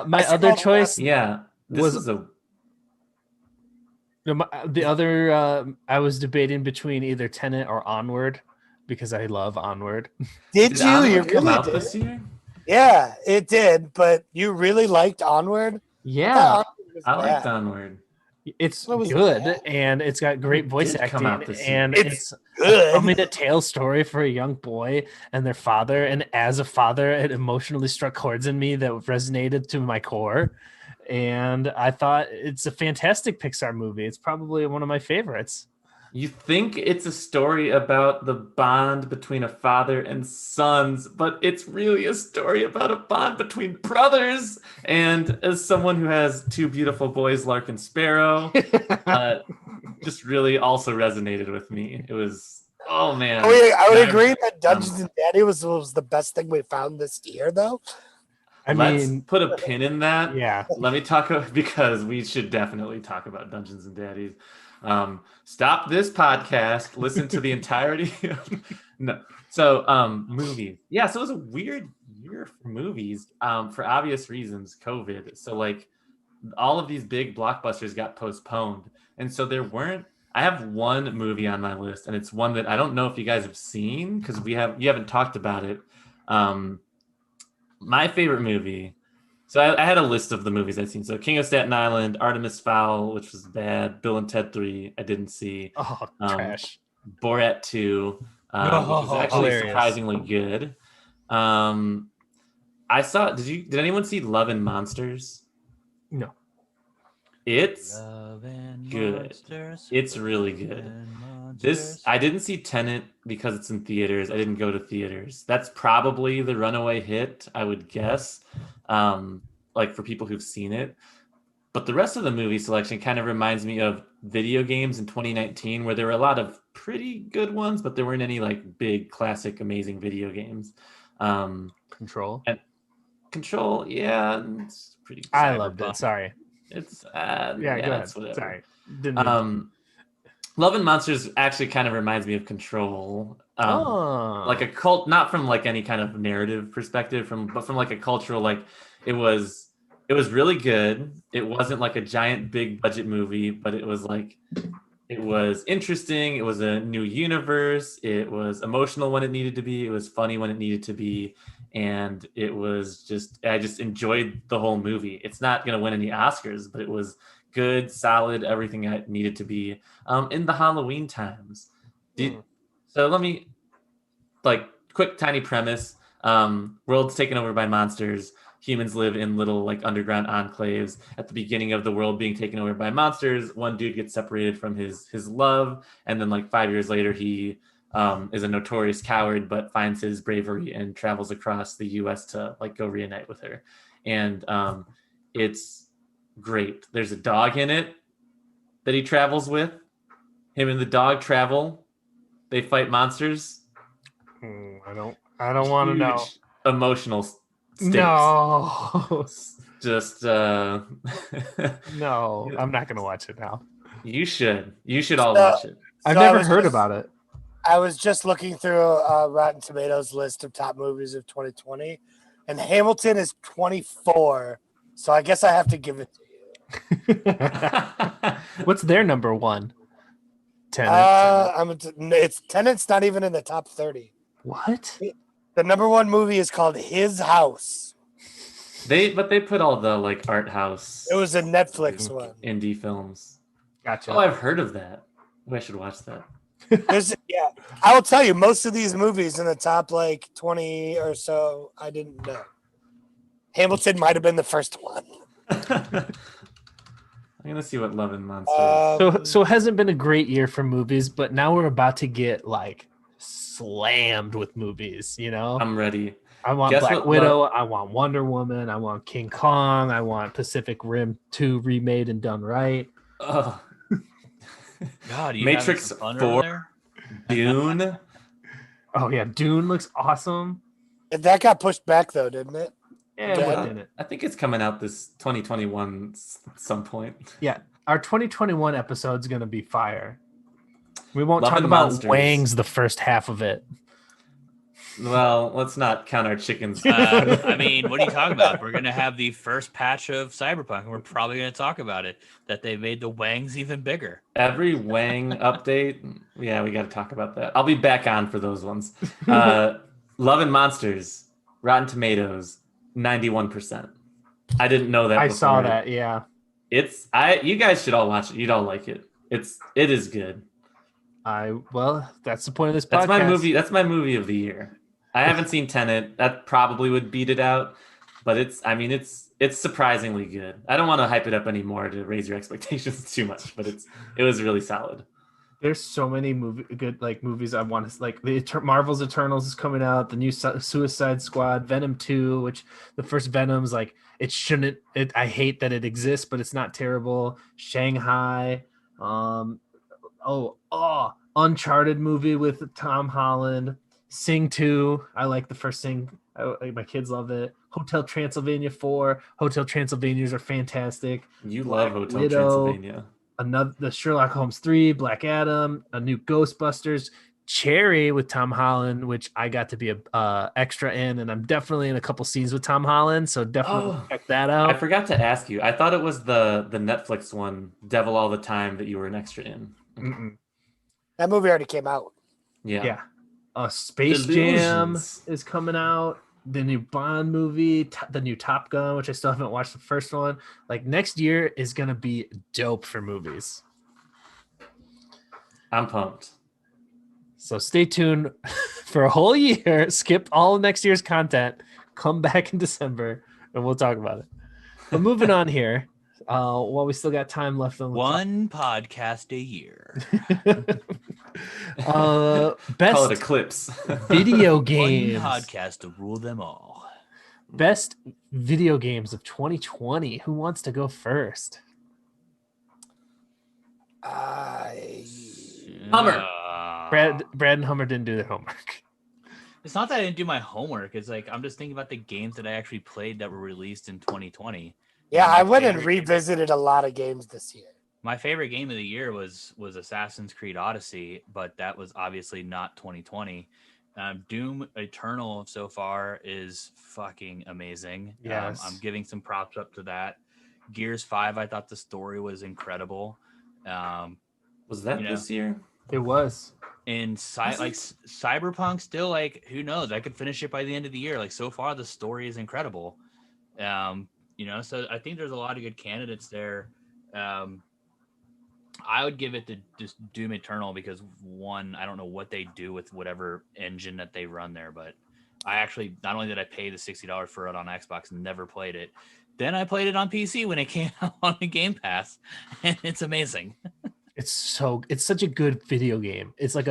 My other choice. Yeah, the other. I was debating between either Tenet or Onward because I love Onward. Did you? Onward You come really out did? this year? Yeah, it did. But you really liked Onward? Yeah, I liked Onward. It's good, that? and it's got great voice acting, and it's good. a coming-to-tale story for a young boy and their father. And as a father, it emotionally struck chords in me that resonated to my core. And I thought it's a fantastic Pixar movie. It's probably one of my favorites. You think it's a story about the bond between a father and sons, but it's really a story about a bond between brothers. And as someone who has 2 beautiful boys, Lark and Sparrow, just really also resonated with me. It was, oh man. I would agree that Dungeons and Daddy was the best thing we found this year, though. Let's put a pin in that. Yeah. Let me talk because we should definitely talk about Dungeons and Daddies. Stop this podcast, listen to the entirety movies. Yeah, so it was a weird year for movies, for obvious reasons, COVID. So like all of these big blockbusters got postponed, and so I have one movie on my list, and it's one that I don't know if you guys have seen because you haven't talked about it. My favorite movie. So I had a list of the movies I'd seen. So King of Staten Island, Artemis Fowl, which was bad, Bill and Ted 3, I didn't see. Oh, trash. Borat 2, which was actually surprisingly good. I saw. Did anyone see Love and Monsters? No. It's good. Monsters, It's really good. I didn't see Tenet because it's in theaters. I didn't go to theaters. That's probably the runaway hit, I would guess. Like for people who've seen it. But the rest of the movie selection kind of reminds me of video games in 2019, where there were a lot of pretty good ones, but there weren't any like big, classic, amazing video games. Control. Yeah, it's pretty. I loved it. Sorry. It's go ahead. it's whatever. Sorry. Didn't Love and Monsters actually kind of reminds me of Control. Like a cult, not from like any kind of narrative perspective, but from like a cultural, like it was really good. It wasn't like a giant big budget movie, but it was interesting. It was a new universe. It was emotional when it needed to be. It was funny when it needed to be. And I just enjoyed the whole movie. It's not going to win any Oscars, but it was good, solid, everything I needed to be in the Halloween times. So let me, quick tiny premise. World's taken over by monsters. Humans live in little underground enclaves. At the beginning of the world being taken over by monsters, one dude gets separated from his love, and then 5 years later he is a notorious coward but finds his bravery and travels across the US to go reunite with her. And it's great. There's a dog in it that he travels with. Him and the dog travel. They fight monsters. I don't want to know. Emotional stakes. No. Just no, I'm not gonna watch it now. You should all watch it. I've never heard about it. I was just looking through Rotten Tomatoes list of top movies of 2020, and Hamilton is 24. So I guess I have to give it to you. What's their number one? Tenet. Tenet's not even in the top 30. What? The number one movie is called His House. But they put all the like art house. It was a Netflix one. Indie films. Gotcha. Oh, I've heard of that. Oh, I should watch that. Yeah, I will tell you, most of these movies in the top like 20 or so, I didn't know. Hamilton might have been the first one. I'm gonna see what Love and Monsters. So it hasn't been a great year for movies, but now we're about to get like slammed with movies. You know, I'm ready. I want Guess Black what Widow. I want Wonder Woman. I want King Kong. I want Pacific Rim 2 remade and done right. Oh, God, you Matrix having some fun 4. over there? Dune. Oh yeah, Dune looks awesome. That got pushed back though, didn't it? Yeah, Yeah. what did it? I think it's coming out this 2021 at some point. Yeah, our 2021 episode's gonna be fire. We won't Love talk and about Monsters. Wangs the first half of it. Well, let's not count our chickens. I mean, what are you talking about? We're gonna have the first patch of Cyberpunk, and we're probably gonna talk about it. That they made the Wangs even bigger. Every Wang update, yeah, we got to talk about that. I'll be back on for those ones. Love and Monsters, Rotten Tomatoes, 91%. I didn't know that. I saw before. that. Yeah, You guys should all watch it. You'd all like it. It is good. well, that's the point of this podcast. That's my movie. That's my movie of the year. I haven't seen Tenet. That probably would beat it out, but it's surprisingly good. I don't want to hype it up anymore to raise your expectations too much, but it was really solid. There's so many good movies I want to like. Marvel's Eternals is coming out. The new Suicide Squad, Venom 2, which the first Venom's like it shouldn't. I hate that it exists, but it's not terrible. Shanghai, Uncharted movie with Tom Holland. Sing 2. I like the first Sing. My kids love it. Hotel Transylvania 4. Hotel Transylvanias are fantastic. You love Hotel Widow, Transylvania. The Sherlock Holmes 3, Black Adam, a new Ghostbusters, Cherry with Tom Holland, which I got to be a extra in, and I'm definitely in a couple scenes with Tom Holland, so definitely check that out. I forgot to ask you. I thought it was the Netflix one, Devil All the Time, that you were an extra in. Mm-mm. That movie already came out. Yeah. Space Jam Delusions. is coming out. The new Bond movie, the new Top Gun, which I still haven't watched the first one. Like next year is gonna be dope for movies. I'm pumped. So stay tuned for a whole year. Skip all of next year's content. Come back in December and we'll talk about it. But moving on here, while we still got time left on the One podcast a year. best Call it Eclipse. video games. One podcast to rule them all. Best video games of 2020. Who wants to go first? Hummer. Brad and Hummer didn't do their homework. It's not that I didn't do my homework. It's like I'm just thinking about the games that I actually played that were released in 2020. Yeah, My I went and favorite game- revisited a lot of games this year. My favorite game of the year was Assassin's Creed Odyssey, but that was obviously not 2020. Doom Eternal so far is fucking amazing. Yes. I'm giving some props up to that. Gears 5, I thought the story was incredible. Was that this year? It was. And Cyberpunk still, like, who knows? I could finish it by the end of the year. Like, so far the story is incredible. So I think there's a lot of good candidates there. I would give it to just Doom Eternal because one, I don't know what they do with whatever engine that they run there, but I actually, not only did I pay the $60 for it on Xbox, never played it. Then I played it on PC when it came out on the Game Pass, and it's amazing. It's such a good video game. It's like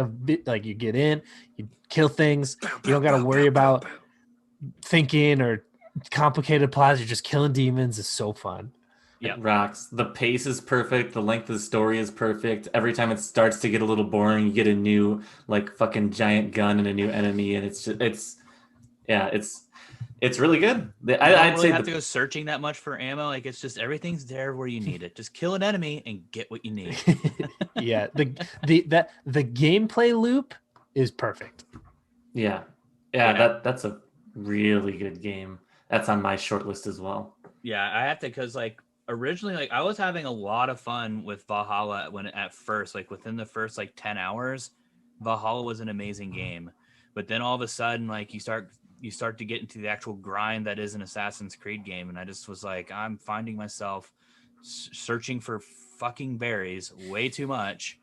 like you get in, you kill things, you don't got to worry about thinking or complicated plots. You're just killing demons. It's so fun. Yeah, It rocks. The pace is perfect. The length of the story is perfect. Every time it starts to get a little boring, you get a new like fucking giant gun and a new enemy, and it's really good. I'd say have to go searching that much for ammo. Like it's just everything's there where you need it. Just kill an enemy and get what you need. Yeah, the gameplay loop is perfect. Yeah. That's a really good game. That's on my short list as well. Yeah, I have to because like originally like I was having a lot of fun with Valhalla when at first like within the first like 10 hours, Valhalla was an amazing game. But then all of a sudden like you start you start to get into the actual grind that is an Assassin's Creed game. And I just was like, I'm finding myself searching for fucking berries way too much.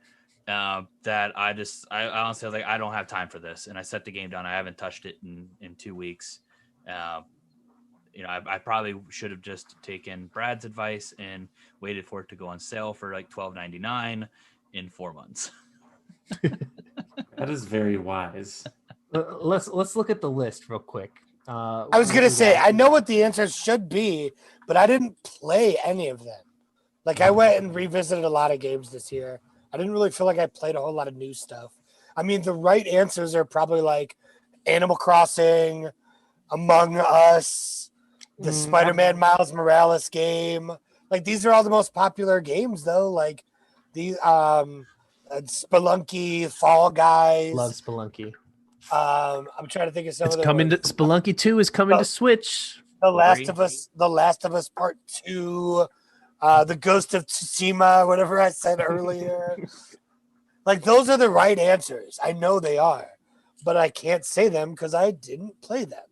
That I honestly was like, I don't have time for this. And I set the game down. I haven't touched it in 2 weeks. I probably should have just taken Brad's advice and waited for it to go on sale for like $12.99 in 4 months. That is very wise. Let's look at the list real quick. I was gonna say I know what the answers should be, but I didn't play any of them. Like I went and revisited a lot of games this year. I didn't really feel like I played a whole lot of new stuff. I mean, the right answers are probably like Animal Crossing, Among Us, the Spider-Man Miles Morales game. Like these are all the most popular games though. Like these Spelunky, Fall Guys. Love Spelunky. I'm trying to think of some It's of the coming ones. to Spelunky 2 is coming to Switch. The Last of Us Part 2, The Ghost of Tsushima, whatever I said earlier. Like those are the right answers. I know they are, but I can't say them because I didn't play them.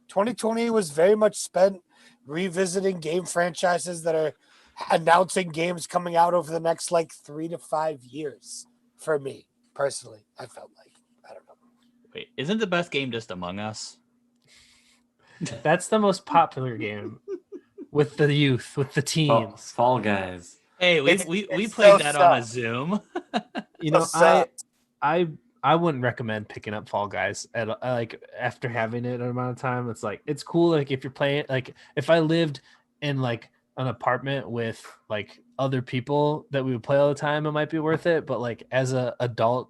2020 was very much spent revisiting game franchises that are announcing games coming out over the next like 3 to 5 years. For me personally, I felt like, I don't know. Wait, isn't the best game just Among Us? That's the most popular game with the youth, with the teens. Fall Guys. Hey, we It's played so that on a soft. Zoom. You know, So I wouldn't recommend picking up Fall Guys like after having it an amount of time. It's like it's cool. Like if you're playing, like if I lived in like an apartment with like other people that we would play all the time, it might be worth it. But like as an adult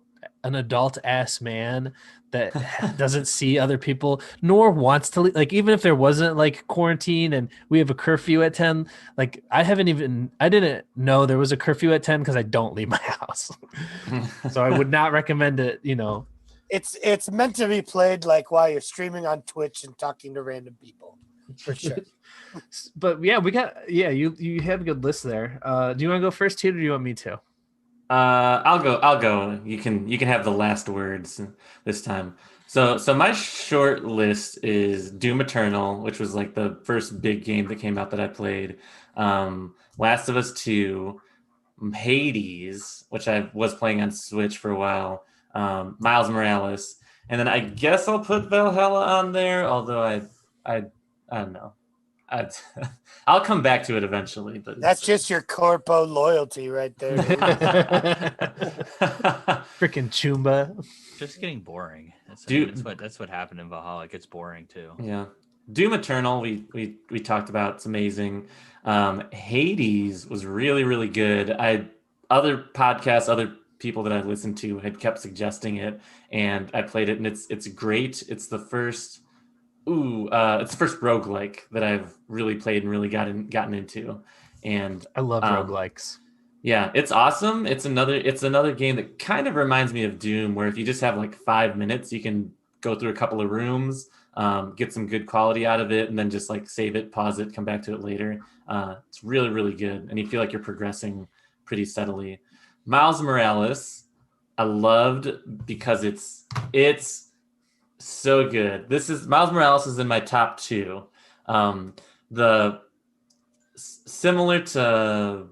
ass man that doesn't see other people nor wants to leave, like even if there wasn't like quarantine and we have a curfew at 10, like I didn't know there was a curfew at 10 because I don't leave my house. So I would not recommend it. it's meant to be played like while you're streaming on Twitch and talking to random people, for sure. But yeah, you have a good list there. Do you want to go first, Tito, or do you want me to? I'll go. You can have the last words this time. So my short list is Doom Eternal, which was like the first big game that came out that I played. Last of Us 2, Hades, which I was playing on Switch for a while. Miles Morales, and then I guess I'll put Valhalla on there. Although I don't know. I'll come back to it eventually. But That's just your corpo loyalty right there. Freaking Chumba. Just getting boring. That's what happened in Valhalla. It gets boring too. Yeah. Doom Eternal, we talked about. It's amazing. Hades was really, really good. Other podcasts, other people that I listened to had kept suggesting it, and I played it, and it's great. It's the first roguelike that I've really played and really gotten into. And I love roguelikes. Yeah, it's awesome. It's another game that kind of reminds me of Doom, where if you just have like 5 minutes, you can go through a couple of rooms, get some good quality out of it, and then just like save it, pause it, come back to it later. It's really, really good, and you feel like you're progressing pretty steadily. Miles Morales, I loved because it's so good. Miles Morales is in my top 2. Similar to,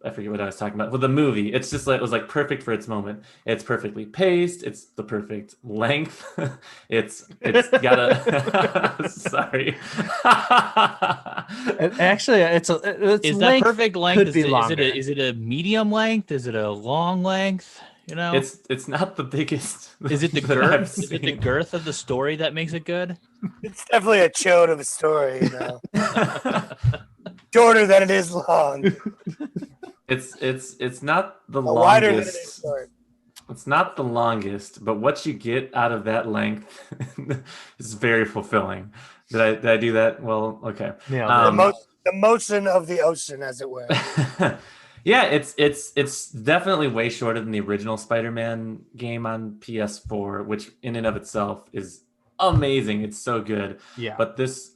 I forget what I was talking about. Well, the movie, it's just like, it was like perfect for its moment. It's perfectly paced. It's the perfect length. it's got a sorry. Actually, it's is that perfect length? Is it a medium length? Is it a long length? You know, it's not the biggest. Is it the girth? Is it the girth of the story that makes it good? It's definitely a chode of a story, you know. Shorter than it is long. It's not the Wider than it is longest. short. It's not the longest, but what you get out of that length is very fulfilling. Did I do that? Well, okay. Yeah. The motion of the ocean, as it were. Yeah, it's definitely way shorter than the original Spider-Man game on PS4, which in and of itself is amazing. It's so good. Yeah. But this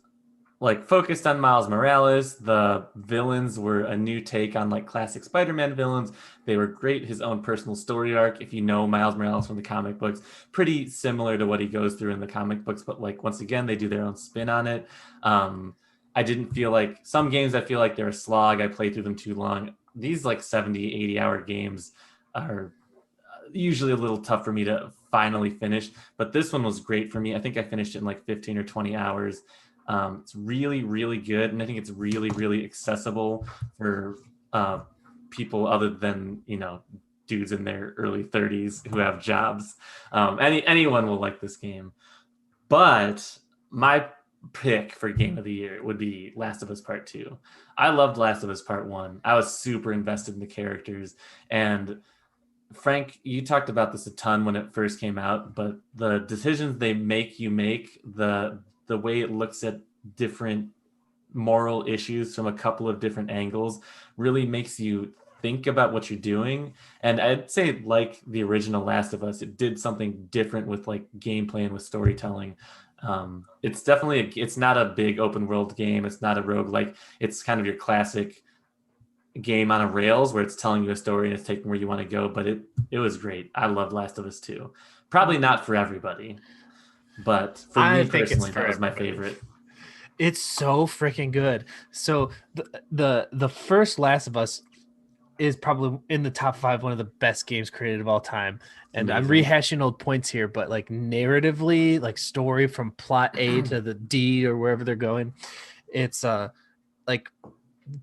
like focused on Miles Morales. The villains were a new take on like classic Spider-Man villains. They were great. His own personal story arc, if you know Miles Morales from the comic books, pretty similar to what he goes through in the comic books, but like once again, they do their own spin on it. I didn't feel like some games, I feel like they're a slog. I played through them too long. These like 70, 80-hour games are usually a little tough for me to finally finish, but this one was great for me. I think I finished it in like 15 or 20 hours. It's really, really good, and I think it's really, really accessible for people other than, you know, dudes in their early 30s who have jobs. Anyone will like this game. But my pick for game of the year would be Last of Us Part 2. I loved Last of Us Part 1. I was super invested in the characters, and Frank, you talked about this a ton when it first came out, but the decisions they make you make, the way it looks at different moral issues from a couple of different angles really makes you think about what you're doing. And I'd say, like the original Last of Us, it did something different with like gameplay and with storytelling. It's definitely it's not a big open world game. It's not a roguelike. It's kind of your classic game on a rails where it's telling you a story and it's taking where you want to go, but it was great. I love Last of Us 2. Probably not for everybody, but for me personally, that was my favorite. It's so freaking good. So the first Last of Us is probably in the top 5, one of the best games created of all time. And amazing. I'm rehashing old points here, but like narratively, like story from plot A to the D or wherever they're going, it's like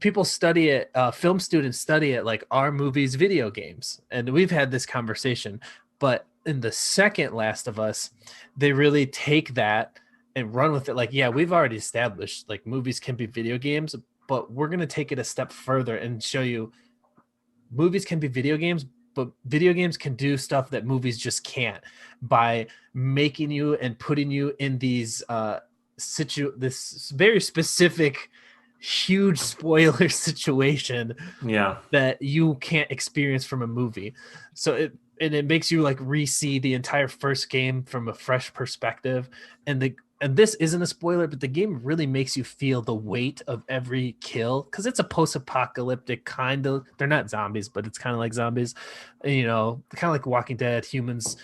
people study it, film students study it like our movies, video games. And we've had this conversation, but in the second Last of Us, they really take that and run with it. Like, yeah, we've already established like movies can be video games, but we're going to take it a step further and show you movies can be video games, but video games can do stuff that movies just can't by making you and putting you in these this very specific huge spoiler situation that you can't experience from a movie. So it makes you like re-see the entire first game from a fresh perspective. And this isn't a spoiler, but the game really makes you feel the weight of every kill, because it's a post-apocalyptic kind of, they're not zombies, but it's kind of like zombies, you know, kind of like Walking Dead. Humans,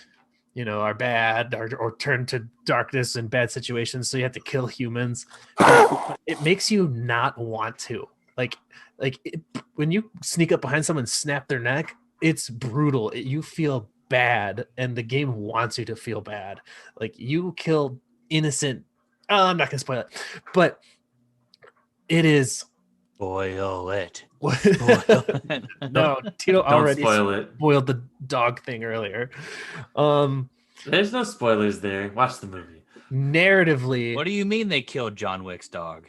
you know, are bad or turn to darkness in bad situations, so you have to kill humans. It makes you not want to. When you sneak up behind someone and snap their neck, it's brutal. You feel bad, and the game wants you to feel bad. Like, you kill innocent. I'm not gonna spoil it, but it is. Spoil it. No, Tito already spoiled the dog thing earlier. There's no spoilers there. Watch the movie. Narratively, what do you mean they killed John Wick's dog?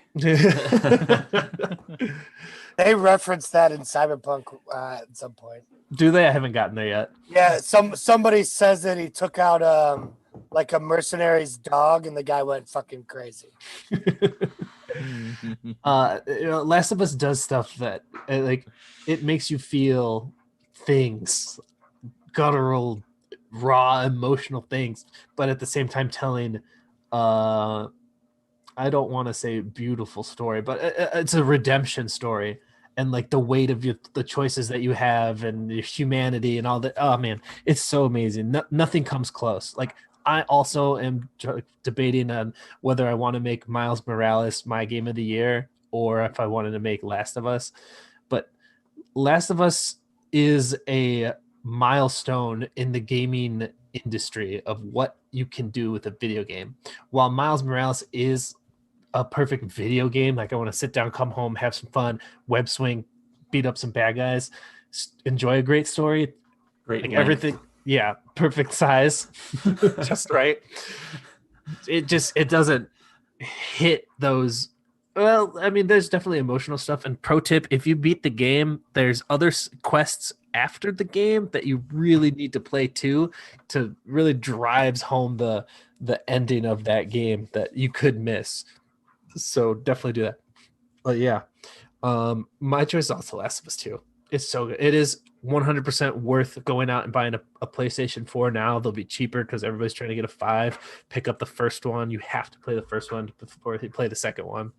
They referenced that in Cyberpunk at some point. Do they? I haven't gotten there yet. Yeah, somebody says that he took out like a mercenary's dog, and the guy went fucking crazy. Last of Us does stuff that like it makes you feel things, guttural, raw, emotional things, but at the same time telling I don't want to say beautiful story, but it's a redemption story, and like the weight of the choices that you have and your humanity and all that. Oh man, it's so amazing. Nothing comes close. Like, I also am debating on whether I want to make Miles Morales my game of the year or if I wanted to make Last of Us. But Last of Us is a milestone in the gaming industry of what you can do with a video game. While Miles Morales is a perfect video game, like I want to sit down, come home, have some fun, web swing, beat up some bad guys, enjoy a great story, great like length. Everything. Yeah, perfect size, just right. It doesn't hit those. Well, I mean, there's definitely emotional stuff. And pro tip, if you beat the game, there's other quests after the game that you really need to play too, to really drives home the ending of that game that you could miss. So definitely do that. But yeah, my choice is also Last of Us 2. It's so good. It is 100% worth going out and buying a PlayStation 4 now. They'll be cheaper because everybody's trying to get a 5. Pick up the first one. You have to play the first one before you play the second one.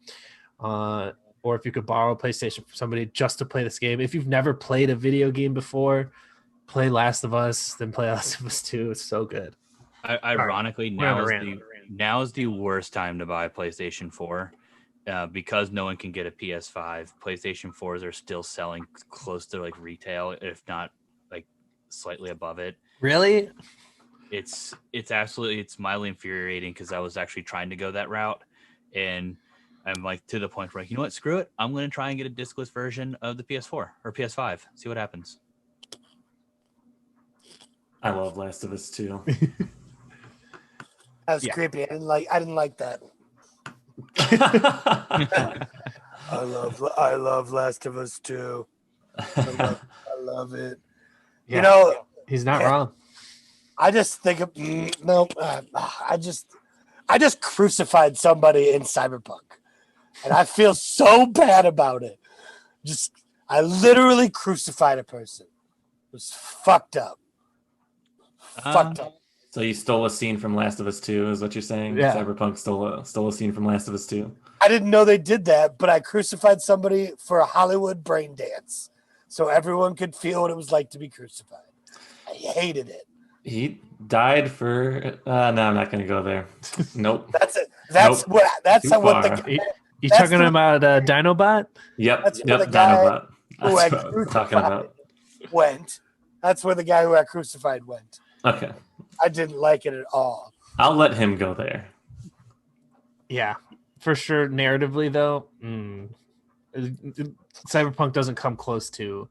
Or if you could borrow a PlayStation from somebody just to play this game. If you've never played a video game before, play Last of Us, then play Last of Us 2. It's so good. Ironically, Right. now is the worst time to buy a PlayStation 4 because no one can get a PS5. PlayStation 4s are still selling close to like retail, if not like slightly above it. Really? It's mildly infuriating because I was actually trying to go that route, and I'm like to the point where, like, you know what, screw it. I'm going to try and get a discless version of the PS4 or PS5. See what happens. I love Last of Us 2. That was creepy. I didn't like that. I love Last of Us 2. I love it. Yeah. You know, He's not wrong. I just think of I just crucified somebody in Cyberpunk, and I feel so bad about it. I literally crucified a person. It was fucked up. Fucked up. So you stole a scene from Last of Us 2, is what you're saying? Yeah. Cyberpunk stole a scene from Last of Us 2. I didn't know they did that, but I crucified somebody for a Hollywood brain dance, so everyone could feel what it was like to be crucified. I hated it. He died for. No, I'm not going to go there. Nope. That's it. That's Nope. what. That's Too how what far. the You That's talking the- about Dinobot? Yep. That's Yep. where the guy Dinobot. who That's had what I'm talking crucified about. went. That's where the guy who got crucified went. Okay. I didn't like it at all. I'll let him go there. Yeah, for sure. Narratively, though, Cyberpunk doesn't come close to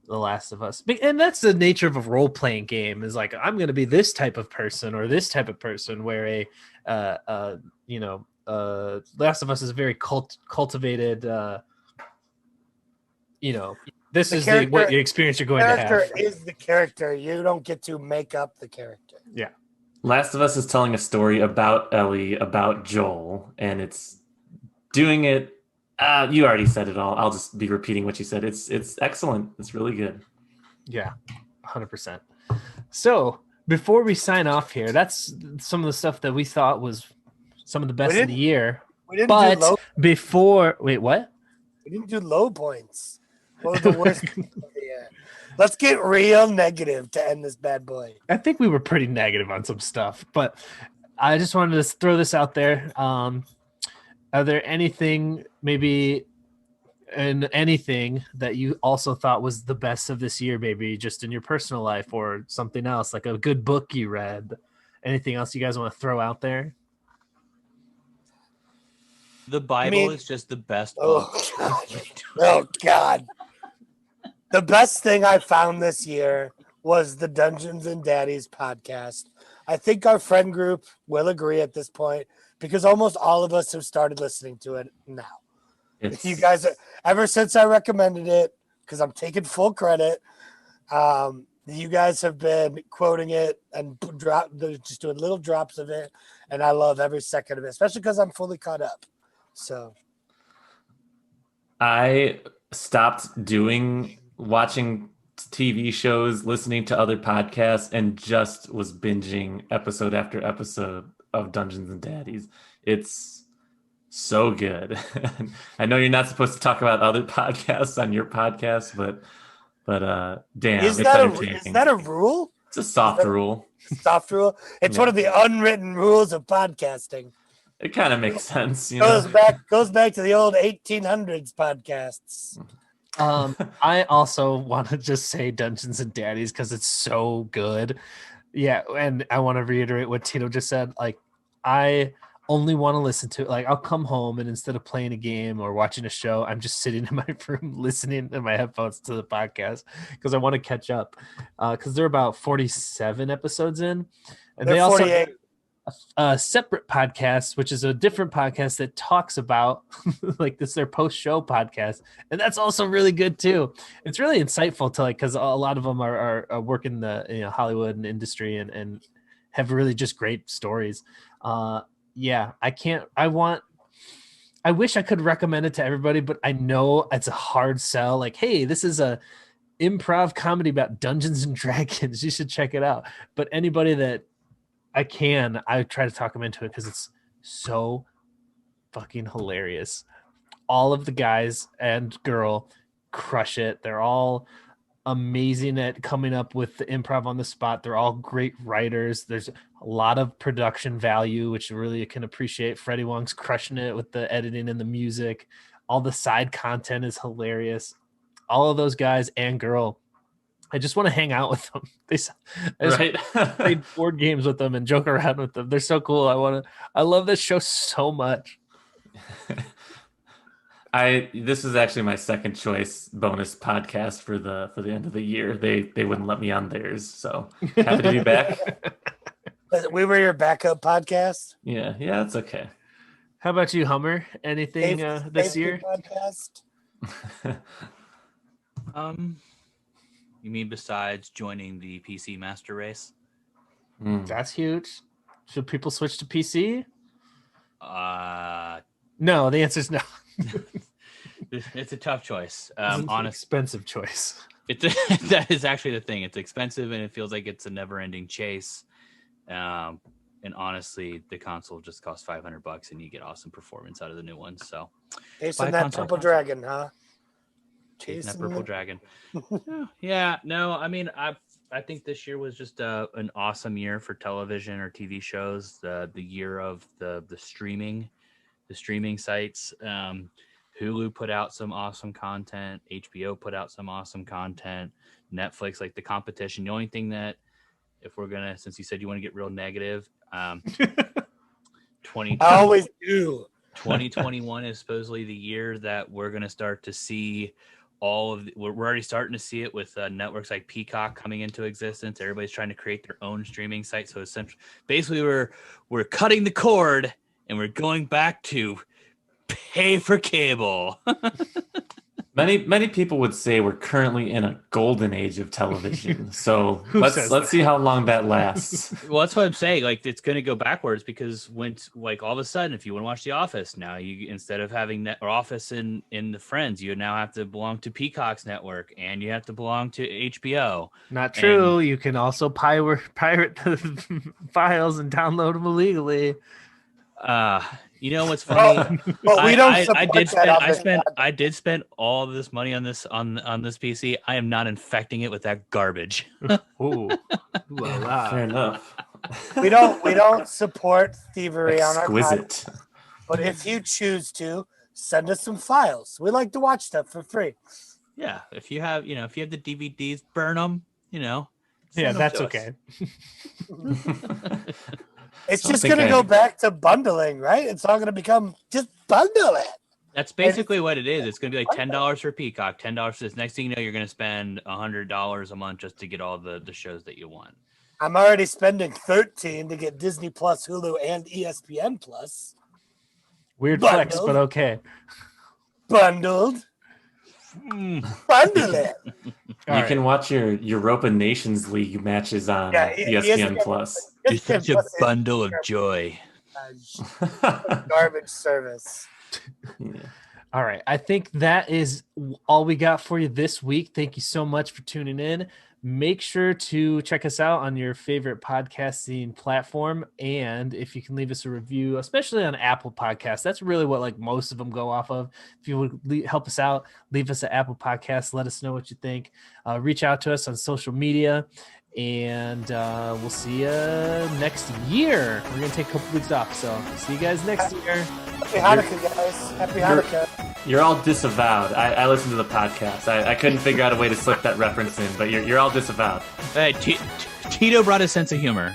The Last of Us, and that's the nature of a role-playing game. Is like, I'm going to be this type of person or this type of person. Where Last of Us is very cultivated. This The is character- what your experience you're going to have. Character is the character. You don't get to make up the character. Yeah. Last of Us is telling a story about Ellie, about Joel, and it's doing it. You already said it all. I'll just be repeating what you said. It's excellent. It's really good. Yeah, 100%. So before we sign off here, that's some of the stuff that we thought was some of the best of the year. We didn't But do low. before, wait, what? We didn't do low points. What was the worst? of the year? Let's get real negative to end this bad boy. I think we were pretty negative on some stuff, but I just wanted to throw this out there. Are there anything that you also thought was the best of this year, maybe just in your personal life or something else, like a good book you read? Anything else you guys want to throw out there? The Bible is just the best Oh book. God! Oh God! The best thing I found this year was the Dungeons and Daddies podcast. I think our friend group will agree at this point because almost all of us have started listening to it now. It's, You guys, ever since I recommended it, because I'm taking full credit, you guys have been quoting it and just doing little drops of it, and I love every second of it, especially because I'm fully caught up. So I stopped watching TV shows, listening to other podcasts, and just was binging episode after episode of Dungeons and Daddies. It's so good. I know you're not supposed to talk about other podcasts on your podcast, but damn, is it's entertaining. that a rule? It's a soft rule. Soft rule. It's one of the unwritten rules of podcasting. It kind of makes sense, you know. Goes back to the old 1800s podcasts. I also want to just say Dungeons and Daddies because it's so good. Yeah, and I want to reiterate what Tito just said. Like, I only want to listen to it. Like, I'll come home and instead of playing a game or watching a show, I'm just sitting in my room listening in my headphones to the podcast because I want to catch up. Because they're about 47 episodes in, and They're they also 48. a separate podcast, which is a different podcast that talks about like this their post-show podcast, and that's also really good too. It's really insightful to because a lot of them are work in the Hollywood and industry and have really just great stories. I wish I could recommend it to everybody, but I know it's a hard sell. Like, hey, this is a improv comedy about Dungeons and Dragons. You should check it out. But anybody that I try to talk them into it because it's so fucking hilarious. All of the guys and girl crush it. They're all amazing at coming up with the improv on the spot. They're all great writers. There's a lot of production value, which really can appreciate. Freddie Wong's crushing it with the editing and the music. All the side content is hilarious. All of those guys and girl, I just want to hang out with them. Play board games with them and joke around with them. They're so cool. I love this show so much. This is actually my second choice bonus podcast for the end of the year. They wouldn't let me on theirs, so happy to be back. We were your backup podcast. Yeah, that's okay. How about you, Hummer? Anything this year? Podcast? You mean besides joining the PC Master Race? That's huge. Should people switch to PC? No, the answer is no. It's a tough choice. It's an expensive choice. That is actually the thing. It's expensive and it feels like it's a never-ending chase. And honestly, the console just costs $500 and you get awesome performance out of the new one. So, chasing that purple dragon, huh? Chasing that purple dragon. Yeah. No, I mean, I think this year was just an awesome year for television or TV shows. The year of the streaming sites. Hulu put out some awesome content. HBO put out some awesome content. Netflix, like the competition. The only thing that, if we're gonna, since you said you want to get real negative, 2020, I always do. 2021 is supposedly the year that we're gonna start to see we're already starting to see it with networks like Peacock coming into existence. Everybody's trying to create their own streaming site. So essentially, basically, we're cutting the cord and we're going back to pay for cable. Many people would say we're currently in a golden age of television. So let's see how long that lasts. Well, that's what I'm saying. Like, it's going to go backwards because all of a sudden, if you want to watch The Office now, you, instead of having Office in the Friends, you now have to belong to Peacock's network and you have to belong to HBO. Not true. You can also pirate the files and download them illegally. You know what's funny? Well, we don't I did spend all of this money on this PC. I am not infecting it with that garbage. Ooh. Fair enough. We don't support thievery on our Exquisite. podcast. But if you choose to, send us some files. We like to watch stuff for free. Yeah, if you have the DVDs, burn them. Yeah, that's okay. It's just going to go back to bundling, right? It's all going to become just bundle it. That's basically what it is. It's going to be like $10 for Peacock, $10 for this. Next thing you know, you're going to spend $100 a month just to get all the shows that you want. I'm already spending $13 to get Disney Plus, Hulu, and ESPN Plus. Weird flex, but okay. Bundled. Bundle it. You can watch your Europa Nations League matches on ESPN Plus. It's such a bundle of joy. Garbage service. Yeah. All right. I think that is all we got for you this week. Thank you so much for tuning in. Make sure to check us out on your favorite podcasting platform. And if you can leave us a review, especially on Apple Podcasts, that's really what most of them go off of. If you would help us out, leave us an Apple Podcast. Let us know what you think. Reach out to us on social media. And we'll see you next year. We're going to take a couple weeks off. So see you guys next year. Happy Hanukkah, guys. Happy Hanukkah. You're all disavowed. I listened to the podcast. I couldn't figure out a way to slip that reference in, but you're all disavowed. Hey, Tito brought a sense of humor.